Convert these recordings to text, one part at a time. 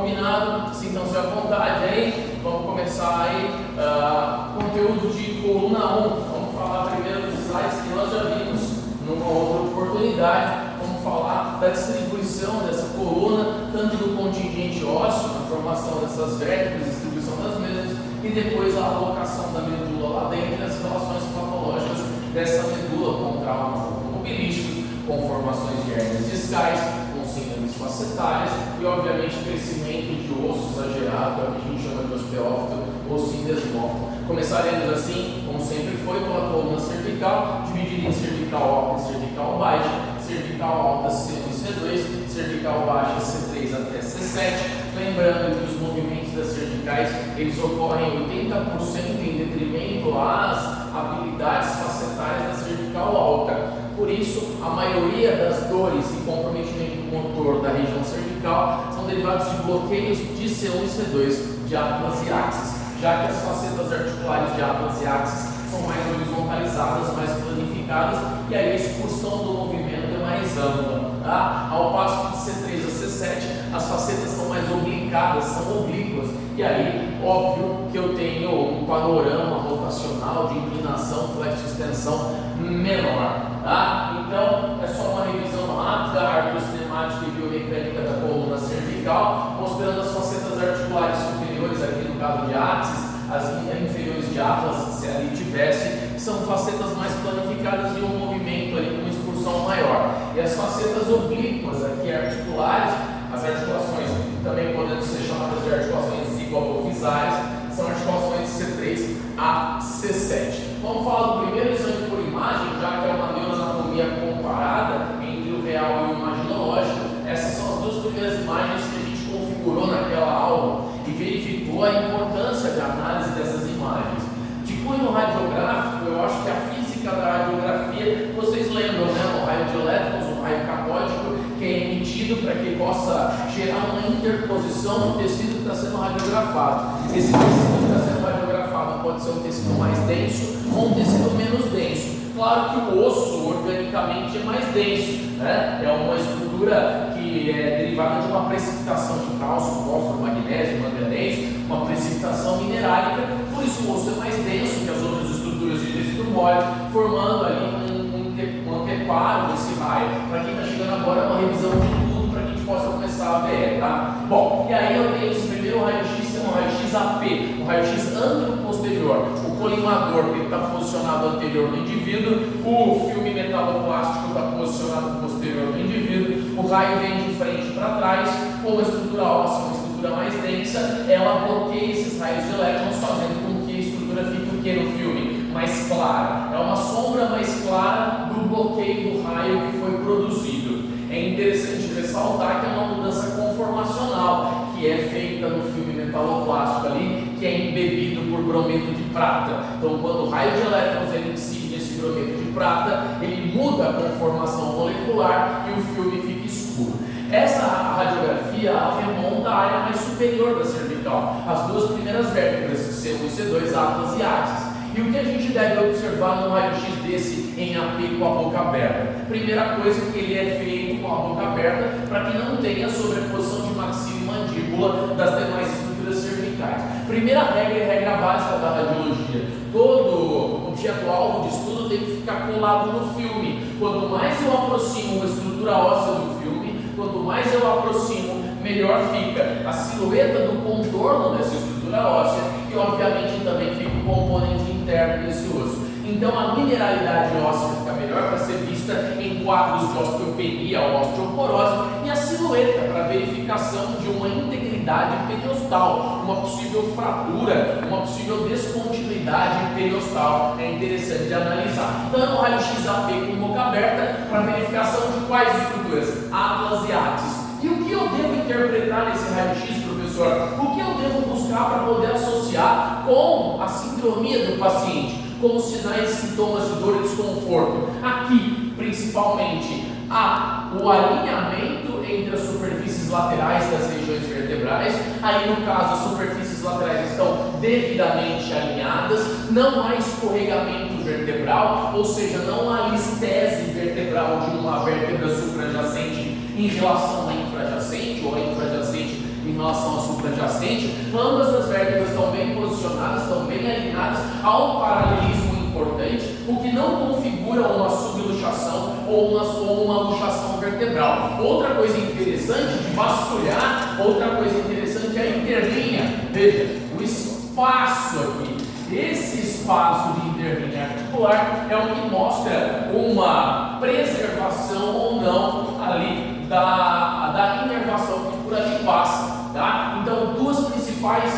combinado? Sintam-se à vontade aí. Vamos começar aí conteúdo de coluna 1. Vamos falar primeiro dos slides que nós já vimos numa outra oportunidade. Vamos falar da distribuição dessa coluna, tanto do contingente ósseo, na formação dessas vértebras, distribuição das mesmas, e depois a alocação da medula lá dentro e as relações patológicas dessa medula com traumas mobilísticos, com formações de hérnias discais, com síndromes facetárias e, obviamente, crescimento de osso exagerado, que a gente chama de osteófito ou sindesmófilo. Começaremos assim, como sempre foi, pela coluna cervical, dividida em cervical alta e cervical baixa, cervical alta C1 e C2, cervical baixa C3 até C7. Lembrando que os movimentos das cervicais, eles ocorrem 80% em detrimento às habilidades facetárias da cervical alta. Por isso, a maioria das dores e comprometimento motor da região cervical são derivados de bloqueios de C1 e C2, de atlas e axis, já que as facetas articulares de atlas e axis são mais horizontalizadas, mais planificadas, e aí a excursão do movimento é mais ampla. Tá? Ao passo que de C3 a C7, as facetas são mais obliquadas, são oblíquas, e aí, óbvio que eu tenho um panorama rotacional de inclinação, flexo-extensão menor. Tá? Então, é só uma revisão rápida, artrocinemática e biomecânica da coluna cervical, mostrando as facetas articulares superiores, aqui no caso de axis, as inferiores de atlas, se ali tivesse, são facetas mais planificadas e um movimento ali com uma excursão maior. E as facetas oblíquas, aqui articulares, as articulações também podendo ser chamadas de articulações zigotofisárias, são articulações de C3 a C7. Vamos falar do primeiro exame por imagem, já que é uma neuroanatomia comparada entre o real e o imaginológico. Essas são as duas primeiras imagens que a gente configurou naquela aula e verificou a importância de análise dessas imagens. De cunho radiográfico, eu acho que a física da radiografia, vocês lembram, né? O raio de elétrons, o raio catódico, que é emitido para que possa gerar uma interposição no tecido que está sendo radiografado. Esse tecido que está sendo radiografado pode ser um tecido mais denso ou um tecido menos denso. Claro que o osso, organicamente, é mais denso, né? É uma estrutura que é derivada de uma precipitação de cálcio, fósforo, magnésio, manganês, uma precipitação minerálica, por isso o osso é mais denso que as outras estruturas de tecido mole, formando ali um anteparo desse raio. Para quem está chegando agora, é uma revisão de tudo para que a gente possa começar a ver, tá? Bom, e aí eu tenho esse primeiro raio-x, que é um raio-x AP, um raio-x anteroposterior. O colimador que está posicionado anterior no indivíduo, o filme metaloplástico está posicionado posterior no indivíduo, o raio vem de frente para trás, com uma estrutura óssea, uma estrutura mais densa, ela bloqueia esses raios de elétrons, fazendo com que a estrutura fique o que no filme? Mais clara. É uma sombra mais clara do bloqueio do raio que foi produzido. É interessante ressaltar que é uma mudança conformacional que é feita no filme metaloplástico ali, que é embebido por brometo de prata. Então, quando o raio de elétrons ele incide nesse brometo de prata, ele muda a conformação molecular e o filme fica escuro. Essa radiografia remonta à área mais superior da cervical, as duas primeiras vértebras, C1 e C2, atlas e axis. E o que a gente deve observar no raio-x desse em AP com a boca aberta? Primeira coisa, que ele é feito com a boca aberta para que não tenha sobreposição de maxila e mandíbula das demais estruturas cervicais. Primeira regra e regra básica da radiologia: todo objeto-alvo de estudo tem que ficar colado no filme. Quanto mais eu aproximo uma estrutura óssea do filme, quanto mais eu aproximo, melhor fica a silhueta do contorno dessa estrutura óssea e, obviamente, também fica o componente interno desse osso. Então, a mineralidade óssea fica melhor para ser vista em quadros de osteopenia ou osteoporose e a silhueta para verificação de uma integridade periostal, uma possível fratura, uma possível descontinuidade periostal. É interessante de analisar. Então, é um raio-x AP com boca aberta para verificação de quais estruturas? Atlas e axis. E o que eu devo interpretar nesse raio-x, professor? O que eu devo buscar para poder associar com a sindromia do paciente, com os sinais e sintomas de dor e desconforto? Aqui, principalmente, há o alinhamento entre as superfícies laterais das regiões vertebrais. Aí, no caso, as superfícies laterais estão devidamente alinhadas, não há escorregamento vertebral, ou seja, não há listese vertebral de uma vértebra suprajacente em relação à infrajacente ou a infrajacente em relação à supraadjacente, ambas as vértebras estão bem posicionadas, estão bem alinhadas, há um paralelismo importante, o que não configura uma subluxação ou uma luxação vertebral. Outra coisa interessante de vasculhar, outra coisa interessante é a interlinha. Veja, o espaço aqui, esse espaço de interlinha articular é o que mostra uma preservação ou não ali da inervação que por ali passa. Tá? Então, duas principais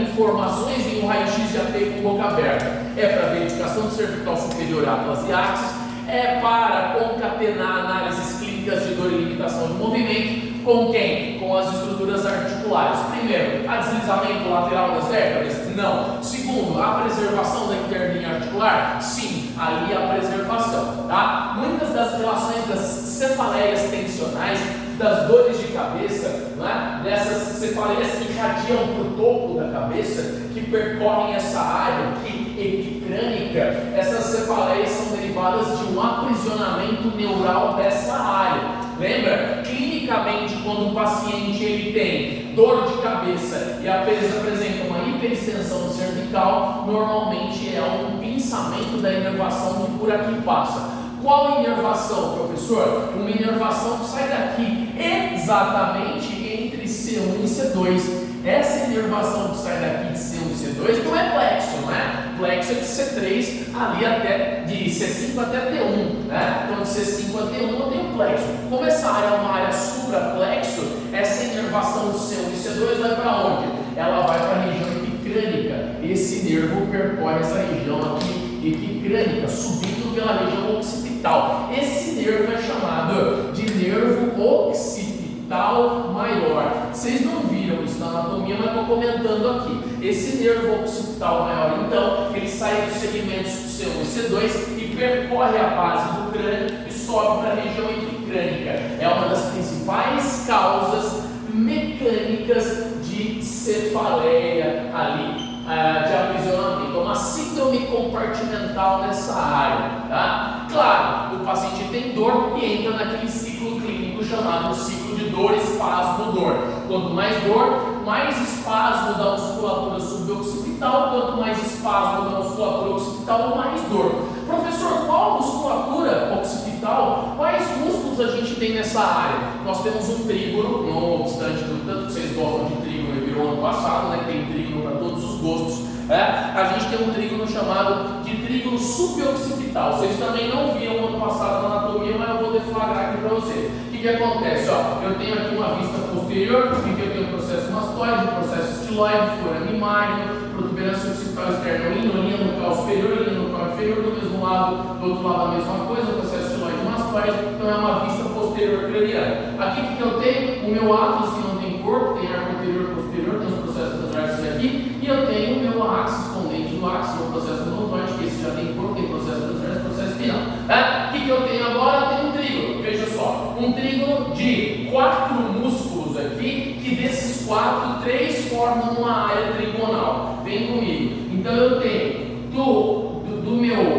informações em um raio-x de AT com boca aberta é para verificação de cervical superior, atlas e axis, é para concatenar análises clínicas de dor e limitação de movimento. Com quem? Com as estruturas articulares. Primeiro, a deslizamento lateral das vértebras? Não. Segundo, a preservação da interlinha articular? Sim, ali a preservação. Tá? Muitas das relações das cefaleias tensionais, das dores de cabeça, né? Dessas cefaleias que irradiam para o topo da cabeça, que percorrem essa área aqui, epicrânica, essas cefaleias são derivadas de um aprisionamento neural dessa área. Lembra? Clinicamente, quando um paciente ele tem dor de cabeça e apresenta uma hiperextensão cervical, normalmente é um pinçamento da inervação que por aqui passa. Qual inervação, professor? Uma inervação que sai daqui exatamente entre C1 e C2. Essa inervação que sai daqui de C1 e C2 não é plexo, né? Plexo é de C3 ali até, de C5 até T1, né? Então de C5 a T1 eu tenho plexo. Como essa área é uma área supraplexo, essa inervação de C1 e C2 vai para onde? Ela vai para a região epicrânica. Esse nervo percorre essa região aqui epicrânica, subindo pela região occipital. Esse nervo é chamado de nervo occipital maior. Vocês não viram isso na anatomia, mas estou comentando aqui. Esse nervo occipital maior, então, ele sai dos segmentos C1 e C2 e percorre a base do crânio e sobe para a região epicrânica. É uma das principais causas mecânicas de cefaleia ali, de aprisionamento, uma síndrome compartimental nessa área, tá? Claro, o paciente tem dor e entra naquele ciclo clínico chamado ciclo de dor, espasmo, dor. Quanto mais dor, mais espasmo da musculatura suboccipital, quanto mais espasmo da musculatura occipital, mais dor. Professor, qual musculatura occipital? Quais músculos a gente tem nessa área? Nós temos um trígono, não obstante do tanto que vocês gostam de trígono e virou ano passado, né? Tem trígono para todos os gostos. A gente tem um trígono chamado de trígono suboccipital. Vocês também não viram ano passado na anatomia, mas eu vou deflagrar aqui para vocês. O que acontece? Ó, eu tenho aqui uma vista posterior, em que eu tenho um processo mastoide, um processo estiloide, foramimário, protuberância occipital externa, linha nucal superior, linha nucal inferior, do mesmo lado, do outro lado a mesma coisa, o processo estiloide mastoide, então é uma vista posterior craniana. Aqui o que eu tenho? O meu atlas que não tem corpo, tem arco anterior, posterior, tem os processos transversos aqui, e eu tenho o meu axis, escondente do axis, o processo nodoide, que esse já tem corpo, tem processo transverso, processo espinal. O que eu tenho agora? Eu tenho um trígono, veja só, um trígono de 4 músculos aqui, que desses 4, 3 formam uma área trigonal. Vem comigo. Então eu tenho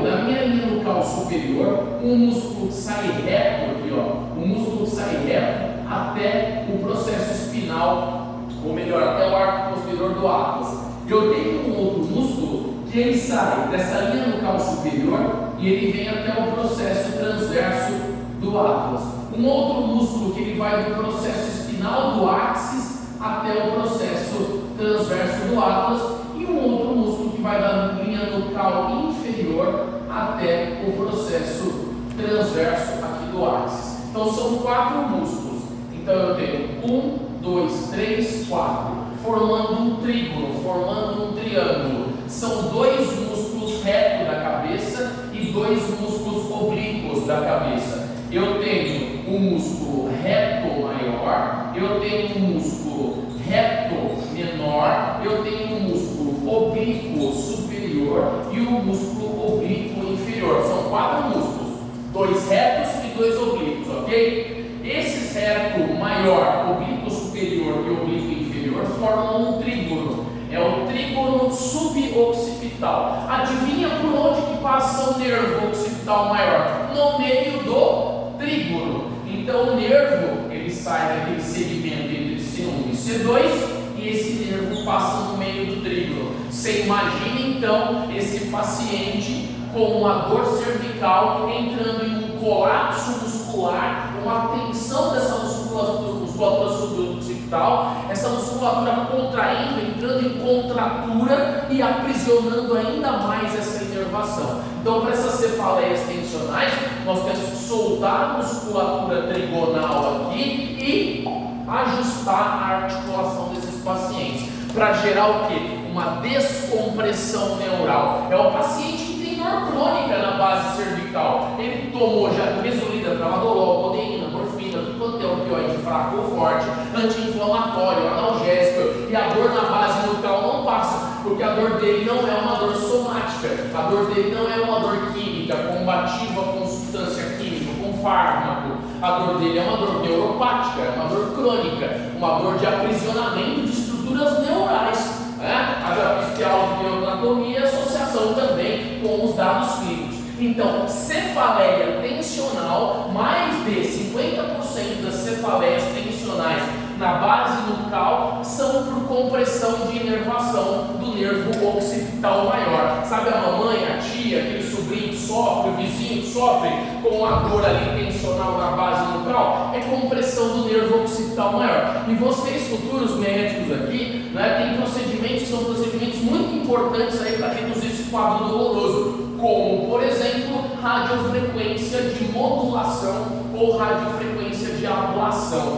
da minha linha nucal superior, um músculo que sai reto aqui, ó, um músculo que sai reto até o processo espinal, ou melhor, até o arco posterior do atlas. Eu tenho um outro músculo que ele sai dessa linha nucal superior e ele vem até o processo transverso do atlas. Um outro músculo que ele vai do processo espinal do axis até o processo transverso do atlas e um outro músculo que vai da linha nucal inferior até o processo transverso aqui do axis. Então são 4 músculos. Então eu tenho 1, 2, 3, 4, formando um trígono, formando um triângulo. São 2 músculos retos da cabeça e 2 músculos oblíquos da cabeça. Eu tenho um músculo reto maior, eu tenho um músculo reto menor, eu tenho um músculo oblíquo superior e um músculo oblíquo inferior. São 4 músculos, 2 retos e 2 oblíquos, ok? Esses reto maior, oblíquo superior e oblíquo inferior formam um trígono. É o trígono suboccipital. Adivinha por onde que passa o nervo occipital maior? No meio do trígono. Então o nervo ele sai daquele segmento entre C1 e C2 e esse nervo passa no meio do trígono. Você imagina então esse paciente com uma dor cervical entrando em um colapso muscular, uma tensão dessa musculatura suboccipital, essa musculatura contraindo, entrando em contratura e aprisionando ainda mais essa inervação. Então, para essas cefaleias tensionais, nós temos que soltar a musculatura trigonal aqui e ajustar a articulação desses pacientes, para gerar o quê? Uma descompressão neural. É o paciente que tem dor crônica na base cervical. Ele tomou já mesolida, tramadolol, codeína, morfina, tudo quanto é opioide fraco ou forte, anti-inflamatório, analgésico, e a dor na base nucal não passa, porque a dor dele não é uma dor somática, a dor dele não é uma dor química, combativa com substância química, com fármaco. A dor dele é uma dor neuropática, é uma dor crônica, uma dor de aprisionamento de estruturas neurais. Já fiz aula de neuroanatomia e associação também com os dados clínicos. Então, cefaleia tensional, mais de 50% das cefaleias tensionais na base nucal são por compressão de inervação do nervo occipital maior. Sabe a mamãe, a tia, aquele sobrinho que sofre, o vizinho que sofre com a dor ali tensional na base nucal? É compressão do nervo occipital maior. E vocês, futuros médicos aqui, têm procedimentos que são procedimentos muito importantes aí para reduzir esse quadro doloroso, como, por exemplo, radiofrequência de modulação ou radiofrequência de ablação.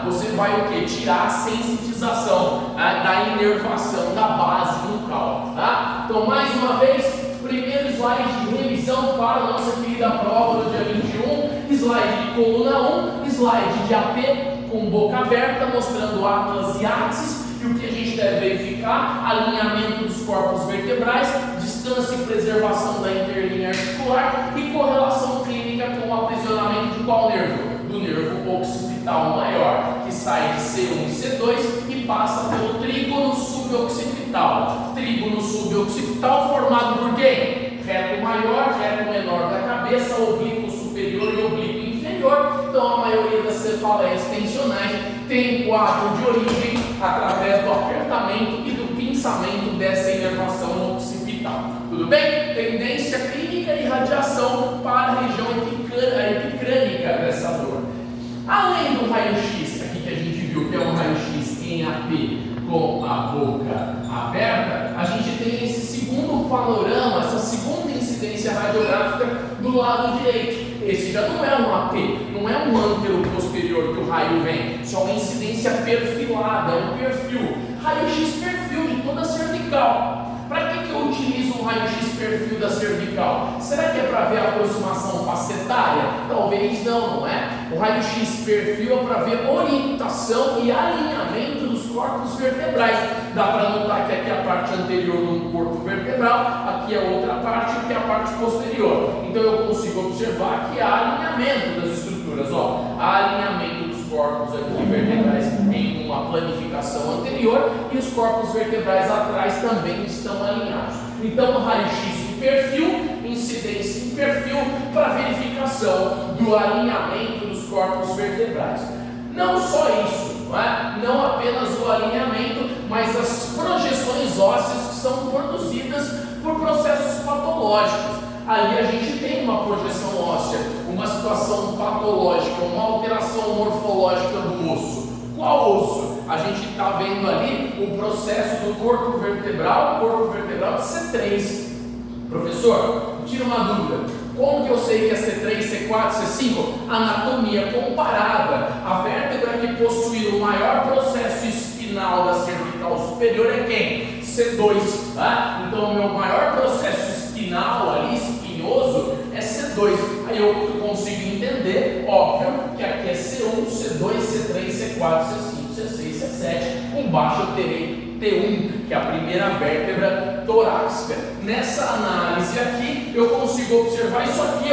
Você vai o que? Tirar a sensitização da inervação da base nucal. Então, mais uma vez, primeiro slide de revisão para a nossa querida prova do dia 21, slide de coluna 1, slide de AP com boca aberta, mostrando atlas e axis, e o que a gente deve verificar: alinhamento dos corpos vertebrais, distância e preservação da interlinha articular e correlação clínica com o aprisionamento de qual nervo? Do nervo occipital maior, que sai de C1 e C2 e passa pelo trígono suboccipital. Trígono suboccipital formado por quem? Reto maior, reto menor da cabeça, oblíquo superior e oblíquo inferior. Então, a maioria das cefaleias tensionais tem quadro de origem através do apertamento e do pinçamento dessa inervação occipital. Tudo bem? Tendência clínica e radiação para a região epicrânica dessa dor. Além do raio-x aqui que a gente viu, que é um raio-x em AP com a boca aberta, a gente tem esse segundo panorama, essa segunda incidência radiográfica do lado direito. Esse já não é um AP, não é um ântero posterior que o raio vem, só uma incidência perfilada, é um perfil. Raio-x perfil de toda a cervical. Para que eu utilizo um raio-x perfil da cervical? Será que é para ver a aproximação facetária? Talvez não, não é? O raio-x perfil é para ver orientação e alinhamento dos corpos vertebrais. Dá para notar que aqui é a parte anterior do corpo vertebral, aqui é outra parte, aqui é a parte posterior. Então eu consigo observar que há alinhamento das estruturas. Há alinhamento dos corpos aqui vertebrais em uma planificação anterior e os corpos vertebrais atrás também estão alinhados. Então, raio-x em perfil, incidência em perfil para verificação do alinhamento dos corpos vertebrais. Não só isso, não apenas o alinhamento, mas as projeções ósseas que são produzidas por processos patológicos. Ali a gente tem uma projeção óssea, uma situação patológica, uma alteração morfológica do osso. Qual osso? A gente está vendo ali o processo do corpo vertebral de C3. Professor, tira uma dúvida. Como que eu sei que é C3, C4, C5? Anatomia comparada. A vértebra que possui o maior processo espinal da cervical superior é quem? C2. Então, o meu maior processo espinal ali, espinhoso, é C2. Aí eu consigo entender, óbvio, que aqui é C1, C2, C3, C4, C5, C6, C7. Embaixo eu terei T1, que é a primeira vértebra torácica. Nessa análise aqui, eu consigo observar isso aqui,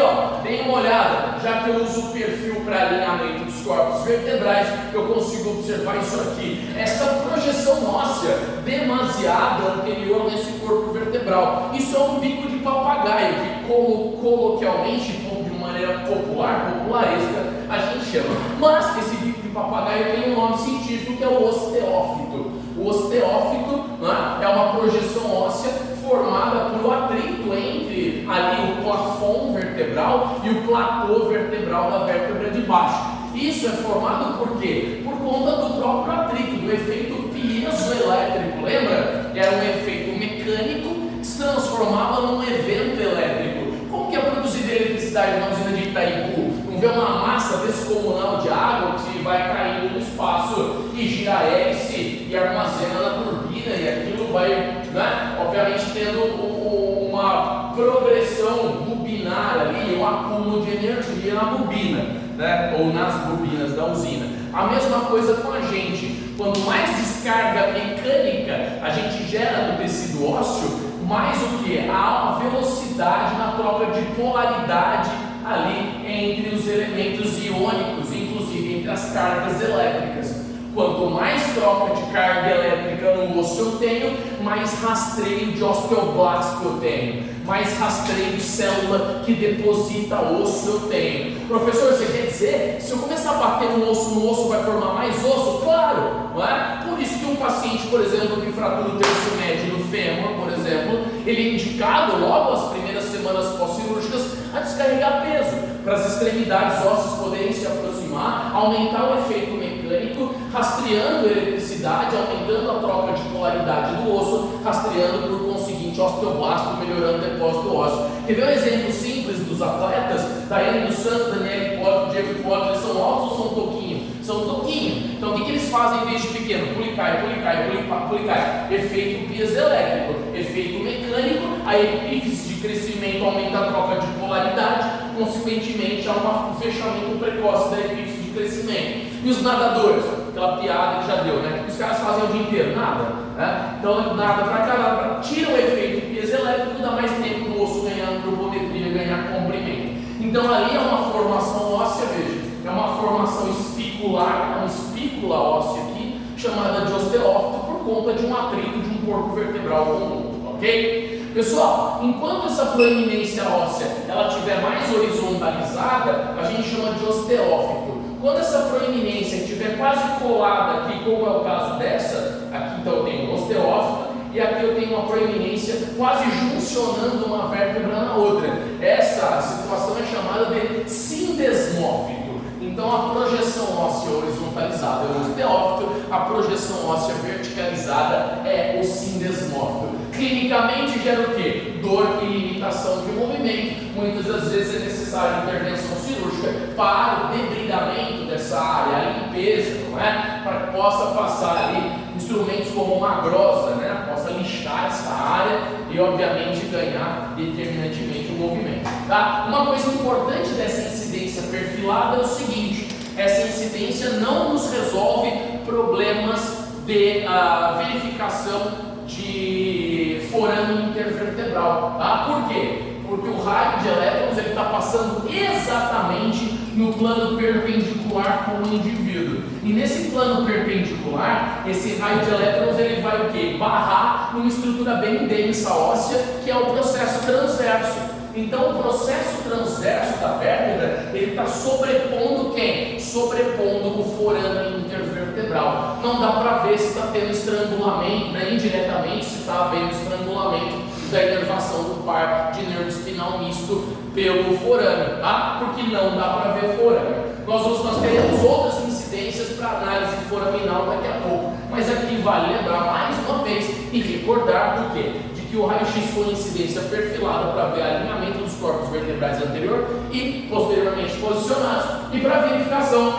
Deem uma olhada, já que eu uso o perfil para alinhamento dos corpos vertebrais, eu consigo observar isso aqui. Essa projeção óssea demasiada anterior nesse corpo vertebral. Isso é um bico de papagaio, que coloquialmente, de maneira popularesca, a gente chama. Mas esse bico de papagaio tem um nome científico que é o osteófito. O O osteófito, né, é uma projeção óssea formada por um atrito entre ali o plafond vertebral e o platô vertebral da vértebra de baixo. Isso é formado por quê? Por conta do próprio atrito, do efeito piezoelétrico. Lembra? Era um efeito mecânico que se transformava num evento elétrico. Como que é produzida eletricidade na usina de Itaipu? Não vê uma massa descomunal de água que vai caindo no espaço e gira a hélice e armazena na turbina, e aquilo vai, né, obviamente tendo uma progressão bobinar ali, um acúmulo de energia na bobina, né, ou nas bobinas da usina. A mesma coisa com a gente. Quanto mais descarga mecânica a gente gera no tecido ósseo, mais o que? Há uma velocidade na troca de polaridade ali entre os elementos iônicos, inclusive entre as cargas elétricas. Quanto mais troca de carga elétrica no osso eu tenho, mais rastreio de osteoblasto eu tenho, mais rastreio de célula que deposita osso eu tenho. Professor, você quer dizer, se eu começar a bater no osso vai formar mais osso? Claro, não é? Por isso que um paciente, por exemplo, que fratura o terço médio do fêmur, por exemplo, ele é indicado logo as primeiras semanas pós-cirúrgicas a descarregar peso, para as extremidades ósseas poderem se aproximar, aumentar o efeito mecânico, rastreando a eletricidade, aumentando a troca de polaridade do osso, rastreando por conseguinte osteoblasto, melhorando o depósito ósseo. Quer ver um exemplo simples dos atletas? Daiane dos Santos, Daniel Hipólito, Diego Hipólito, eles são altos ou são toquinho? São toquinho. Então o que eles fazem desde pequeno? Pulicai. Efeito piezoelétrico, efeito mecânico, a epífise de crescimento aumenta a troca de polaridade, consequentemente há um fechamento precoce da epífise de crescimento. E os nadadores? Aquela piada que já deu, né? O que os caras fazem o dia inteiro? Nada. Né? Então nada para cá, tira o efeito piezoelétrico, dá mais tempo no osso ganhar antropometria, ganhar comprimento. Então ali é uma formação óssea, veja, é uma formação espicular, uma espícula óssea aqui, chamada de osteófito, por conta de um atrito de um corpo vertebral com o outro, ok? Pessoal, enquanto essa proeminência óssea ela estiver mais horizontalizada, a gente chama de osteófito. Quando essa proeminência estiver quase colada aqui, como é o caso dessa, aqui então eu tenho um osteófito, e aqui eu tenho uma proeminência quase juncionando uma vértebra na outra. Essa situação é chamada de sindesmófito. Então a projeção óssea horizontalizada é o osteófito, a projeção óssea verticalizada é o sindesmófito. Clinicamente gera o quê? Dor e limitação de movimento. Muitas das vezes é necessária intervenção cirúrgica para o debridamento dessa área, a limpeza, não é? Para que possa passar ali instrumentos como uma grosa, né? Possa lixar essa área e obviamente ganhar determinantemente o movimento. Tá? Uma coisa importante dessa incidência perfilada é o seguinte: essa incidência não nos resolve problemas de verificação de forame intervertebral. Tá? Por quê? Porque o raio de elétrons está passando exatamente no plano perpendicular com o indivíduo. E nesse plano perpendicular, esse raio de elétrons ele vai o quê? Barrar numa estrutura bem densa óssea, que é o processo transverso. Então o processo transverso da vértebra, ele está sobrepondo quem? Sobrepondo o forame intervertebral. Não dá para ver se está tendo estrangulamento, né? Indiretamente se está havendo estrangulamento da inervação do par de nervo espinal misto pelo forame, tá? Porque não dá para ver forame. Nós teremos outras incidências para análise foraminal daqui a pouco, mas aqui vale lembrar mais uma vez e recordar do quê? Que o raio-x com incidência perfilada para ver alinhamento dos corpos vertebrais anterior e posteriormente posicionados e para verificação,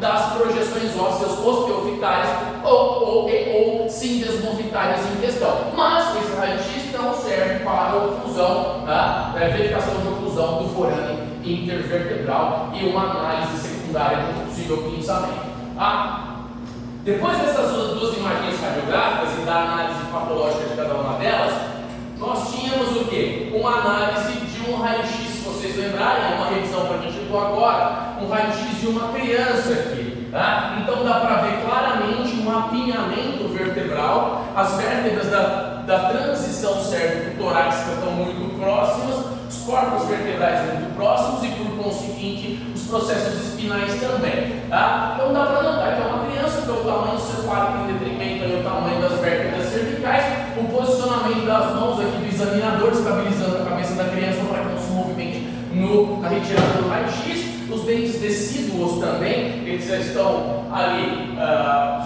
das projeções ósseas osteofitárias ou sindesmofitárias em questão. Mas esse raio-x não serve para oclusão, verificação de oclusão do forame intervertebral e uma análise secundária de um possível pinçamento. Depois dessas duas imagens radiográficas e da análise patológica de cada uma delas, nós tínhamos o quê? Uma análise de um raio-x, se vocês lembrarem, é uma revisão para a gente chegou agora, um raio-x de uma criança aqui. Tá? Então dá para ver claramente um apinhamento vertebral, as vértebras da transição cérvico-torácica estão muito próximas, os corpos vertebrais muito próximos e por conseguinte os processos espinais também. Tá? Então dá para notar que é uma criança que é o tamanho cefálico em detrimento aí, o tamanho das vértebras cervicais, o posicionamento das mãos aqui do examinador, estabilizando a cabeça da criança para que não se movimente na retirada do raio-x. Os dentes decíduos também, eles já estão ali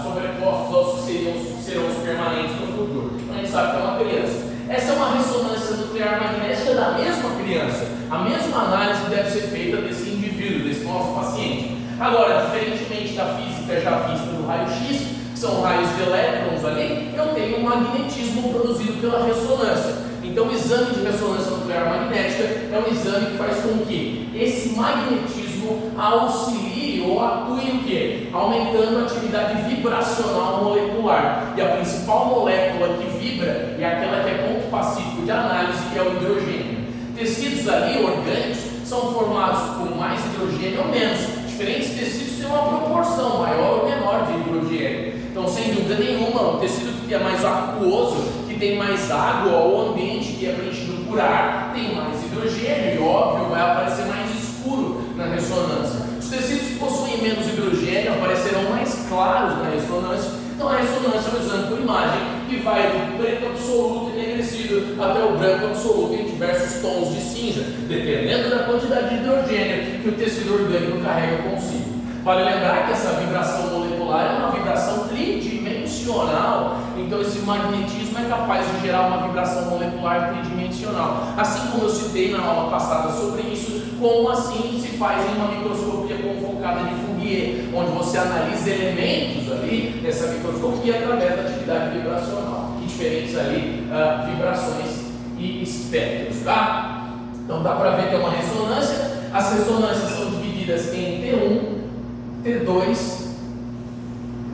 sobrepostos aos que serão os permanentes no futuro. Então a gente sabe que é uma criança. Essa é uma ressonância nuclear magnética da mesma criança. A mesma análise deve ser feita desse indivíduo, desse nosso paciente. Agora, diferentemente da física já vista do raio-x, que são raios de elétrons ali, eu tenho um magnetismo produzido pela ressonância. Então, o exame de ressonância nuclear magnética é um exame que faz com que esse magnetismo auxilie ou atue o quê? Aumentando a atividade vibracional molecular. E a principal molécula que vibra é aquela que é ponto pacífico de análise, que é o hidrogênio. Tecidos ali, orgânicos, são formados por mais hidrogênio ou menos. Diferentes tecidos têm uma proporção maior ou menor de hidrogênio. Então, sem dúvida nenhuma, o tecido que é mais aquoso, que tem mais água, ou o ambiente que é preenchido por ar, tem mais hidrogênio e, óbvio, vai aparecer mais escuro na ressonância. Os tecidos que possuem menos hidrogênio aparecerão mais claros na ressonância. Então, a ressonância é um exame por imagem que vai do preto absoluto e enegrecido até o branco absoluto em diversos tons de cinza, dependendo da quantidade de hidrogênio que o tecido orgânico carrega consigo. Vale lembrar que essa vibração molecular é uma vibração tridimensional, então esse magnetismo é capaz de gerar uma vibração molecular tridimensional. Assim como eu citei na aula passada sobre isso, como assim se faz em uma microscopia confocada de Fourier, onde você analisa elementos ali dessa microscopia através da atividade vibracional, que diferentes ali vibrações e espectros, tá? Então dá para ver que é uma ressonância. As ressonâncias são divididas em T1, T2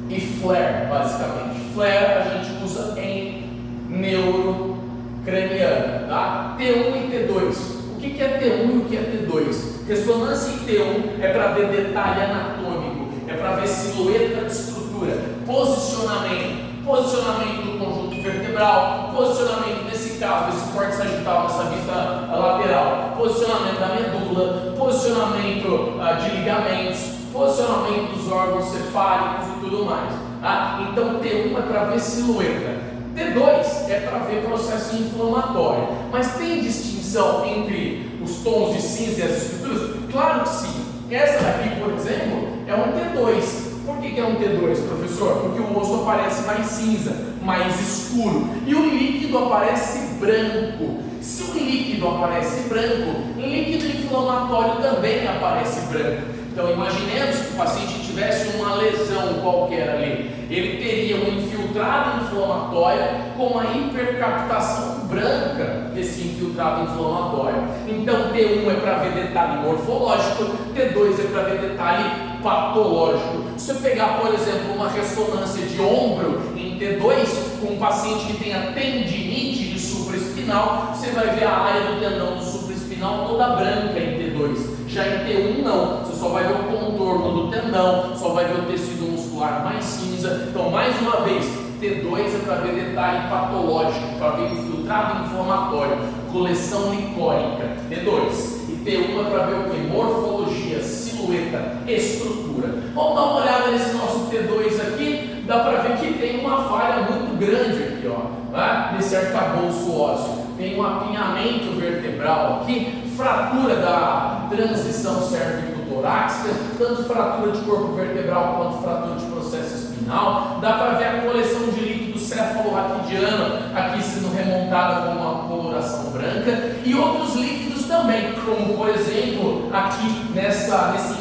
e flare, basicamente. Flare a gente usa em neurocraniana, tá? T1 e T2. O que é T1 e o que é T2? Ressonância em T1 é para ver detalhe anatômico, é para ver silhueta de estrutura, posicionamento do conjunto vertebral, posicionamento nesse caso, desse corte sagital, dessa vista lateral, posicionamento da medula, posicionamento de ligamentos, posicionamento dos órgãos cefálicos e tudo mais. Tá? Então T1 é para ver silhueta, T2 é para ver processo inflamatório. Mas tem distinção entre os tons de cinza e as estruturas? Claro que sim. Essa daqui, por exemplo, é um T2. Por que é um T2, professor? Porque o osso aparece mais cinza, mais escuro, e o líquido aparece branco. Se o líquido aparece branco, o líquido inflamatório também aparece branco. Então imaginemos que o paciente tivesse uma lesão qualquer ali, ele teria um infiltrado inflamatório com uma hipercaptação branca desse infiltrado inflamatório. Então T1 é para ver detalhe morfológico, T2 é para ver detalhe patológico. Se você pegar, por exemplo, uma ressonância de ombro em T2, com um paciente que tenha tendinite de supraespinal, você vai ver a área do tendão do supraespinal toda branca em T2. Já em T1 não, você só vai ver o contorno do tendão, só vai ver o tecido muscular mais cinza. Então, mais uma vez, T2 é para ver detalhe patológico, para ver infiltrado inflamatório, coleção licórica, T2. E T1 é para ver o que? Morfologia, silhueta, estrutura. Vamos dar uma olhada nesse nosso T2 aqui, dá para ver que tem uma falha muito grande aqui, ó, né? Nesse arcabouço ósseo. Tem um apinhamento vertebral aqui, fratura da transição cérvico-torácica, tanto fratura de corpo vertebral quanto fratura de processo espinal. Dá para ver a coleção de líquido céfalo-raquidiano aqui sendo remontada com uma coloração branca, e outros líquidos também, como por exemplo aqui nesse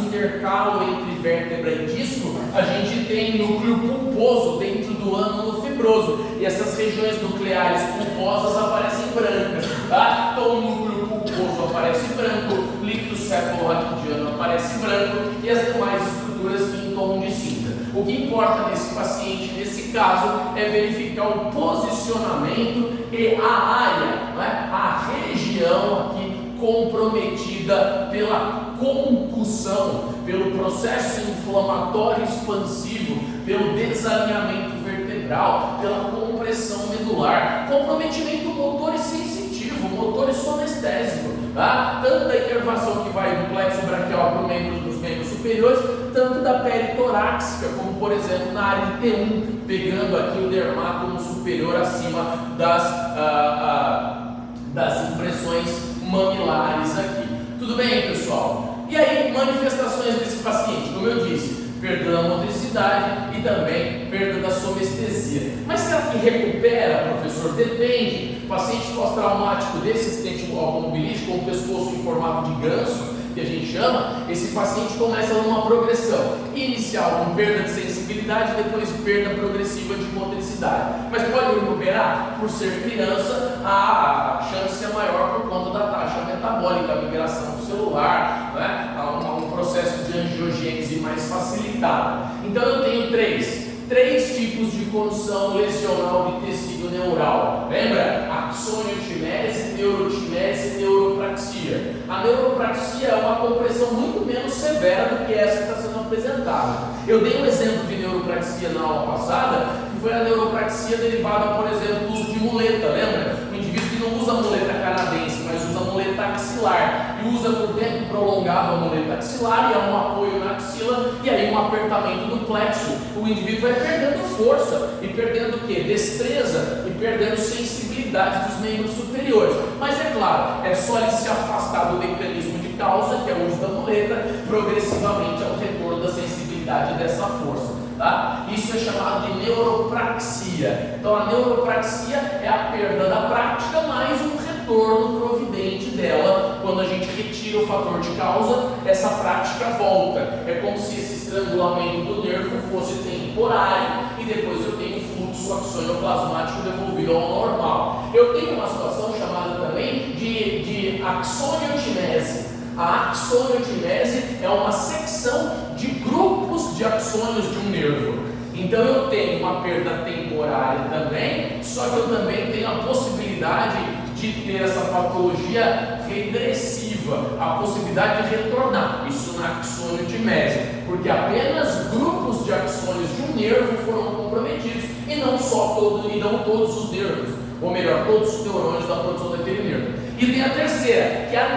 intercalo entre vértebra e disco, a gente tem núcleo pulposo dentro do ânulo fibroso, e essas regiões nucleares pulposas aparecem brancas, tá? Então o núcleo pulposo aparece branco, líquido céfalo-raquidiano aparece branco, e as demais estruturas em tom de cinza. O que importa nesse paciente, nesse caso, é verificar o posicionamento e a área, né? A região aqui comprometida pela concussão, pelo processo inflamatório expansivo, pelo desalinhamento vertebral, pela compressão medular, comprometimento motor e sensitivo, motor e sonestésico, tá? Tanto da inervação que vai do plexo braquial para o membro dos membros superiores, tanto da pele torácica, como por exemplo na área de T1, pegando aqui o dermátomo superior acima das impressões mamilares aqui. Tudo bem, pessoal? E aí, manifestações desse paciente, como eu disse, perda da motricidade e também perda da somestesia. Mas será que recupera, professor? Depende. Paciente pós-traumático desse acidente automobilístico, com o pescoço em formato de ganso, que a gente chama, esse paciente começa numa progressão inicial com perda de sensibilidade, depois perda progressiva de motricidade. Mas pode recuperar? Por ser criança, a chance é maior por conta da taxa metabólica, a migração celular, né? Um processo de angiogênese mais facilitado. Então eu tenho três tipos de condição lesional de tecido neural. Lembra? Axoniotimese, neurotimese e neuropraxia. A neuropraxia é uma compressão muito menos severa do que essa que está sendo apresentada. Eu dei um exemplo de neuropraxia na aula passada, que foi a neuropraxia derivada, por exemplo, do uso de muleta. Lembra? O indivíduo que não usa muleta canadense, mas usa muleta axilar e usa por tempo prolongado a muleta axilar, e há um apoio na axila e aí um apertamento do plexo. O indivíduo vai perdendo força e perdendo o quê? Destreza e perdendo sensibilidade dos membros superiores. Mas é claro, é só ele se afastar do mecanismo de causa, que é o uso da muleta, progressivamente ao retorno da sensibilidade dessa força. Tá? Isso é chamado de neuropraxia. Então a neuropraxia é a perda da prática mais um retorno providente dela. Quando a gente retira o fator de causa, essa prática volta. É como se esse estrangulamento do nervo fosse temporário e depois eu tenho um fluxo axonoplasmático devolvido ao normal. Eu tenho uma situação chamada também de axoniotimese. A axoniotimese é uma secção de grupos de axônios de um nervo. Então eu tenho uma perda temporária também, só que eu também tenho a possibilidade de ter essa patologia regressiva, a possibilidade de retornar. Isso na axoniotimese, porque apenas grupos de axônios de um nervo foram comprometidos e não todos os nervos, ou melhor, todos os neurônios da produção daquele nervo. E tem a terceira, que é a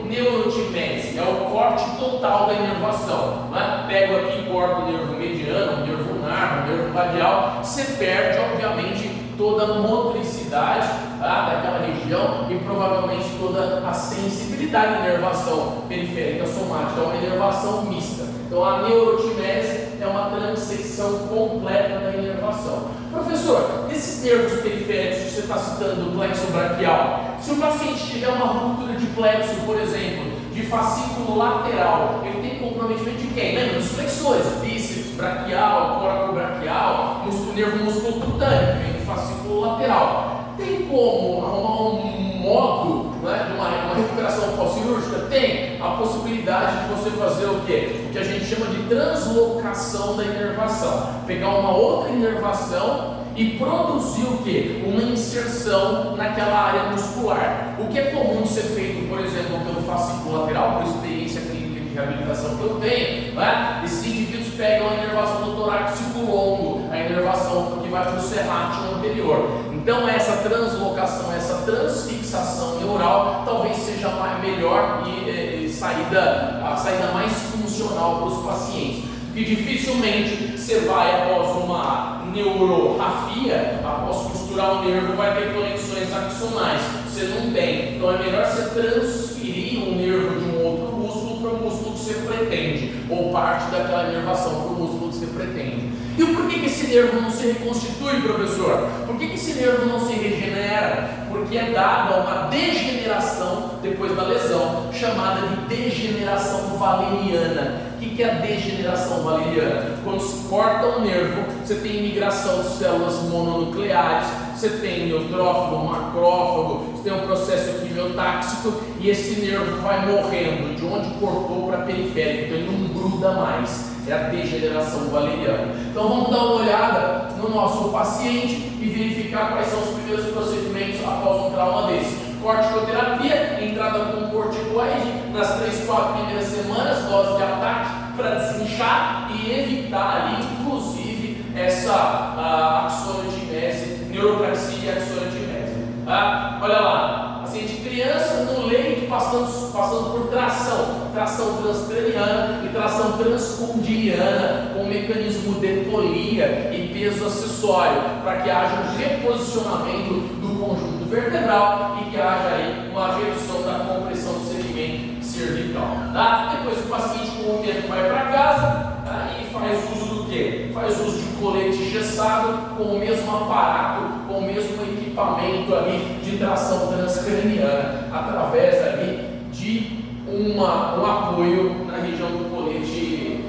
neurotimese, é o corte total da inervação. Né? Pego aqui e corto o nervo mediano, o nervo ulnar, o nervo radial, você perde, obviamente, toda a motricidade, tá, daquela região e provavelmente toda a sensibilidade da inervação periférica somática, é uma inervação mista. Então a neurotimese é uma transecção completa da inervação. Professor, esses nervos periféricos que você está citando, do plexo braquial, se o paciente tiver uma ruptura de plexo, por exemplo, de fascículo lateral, ele tem comprometimento de quem? Lembra dos flexores, bíceps, braquial, coracobraquial, nervo musculocutâneo, que vem do fascículo lateral. Tem como arrumar um modo, né, de uma recuperação pós-cirúrgica? Tem a possibilidade de você fazer o quê? O que a gente chama de translocação da inervação. Pegar uma outra inervação e produzir o quê? Uma inserção naquela área muscular. O que é comum de ser feito, por exemplo, pelo fascículo lateral, por experiência clínica de reabilitação que eu tenho, né? Esses indivíduos pegam a inervação do torácico longo, a inervação que vai para o serrátil anterior. Então essa translocação, essa transfixação neural talvez seja melhor e a saída mais funcional para os pacientes. Porque dificilmente você vai, após uma neurorrafia, após costurar o nervo, vai ter conexões axonais. Você não tem. Então é melhor você transferir um nervo de um outro músculo para o músculo que você pretende, ou parte daquela inervação para o músculo que você pretende. E por que esse nervo não se reconstitui, professor? Por que esse nervo não se regenera? Porque é dada uma degeneração depois da lesão, chamada de degeneração valeriana. O que é a degeneração valeriana? Quando se corta um nervo, você tem migração de células mononucleares, você tem neutrófago, macrófago, você tem um processo quimiotáxico e esse nervo vai morrendo de onde cortou para a periférica, então ele não gruda mais. É a degeneração valeriana. Então vamos dar uma olhada no nosso paciente e verificar quais são os primeiros procedimentos após um trauma desse. Corticoterapia, entrada com corticoide nas 3-4 primeiras semanas, dose de ataque para desinchar e evitar ali, inclusive, essa axoniotimese, neuropraxia e axoniotimese. Tá? Olha lá, paciente criança no leito passando por tração tração transcraniana e tração transcondiliana, com mecanismo de polia e peso acessório, para que haja um reposicionamento do conjunto vertebral e que haja aí uma redução da compressão do segmento cervical. Tá? Depois o paciente com o tempo vai para casa, tá? E faz uso do quê? Faz uso de colete gessado com o mesmo aparato, com o mesmo equipamento ali de tração transcraniana, através ali de um apoio na região do colete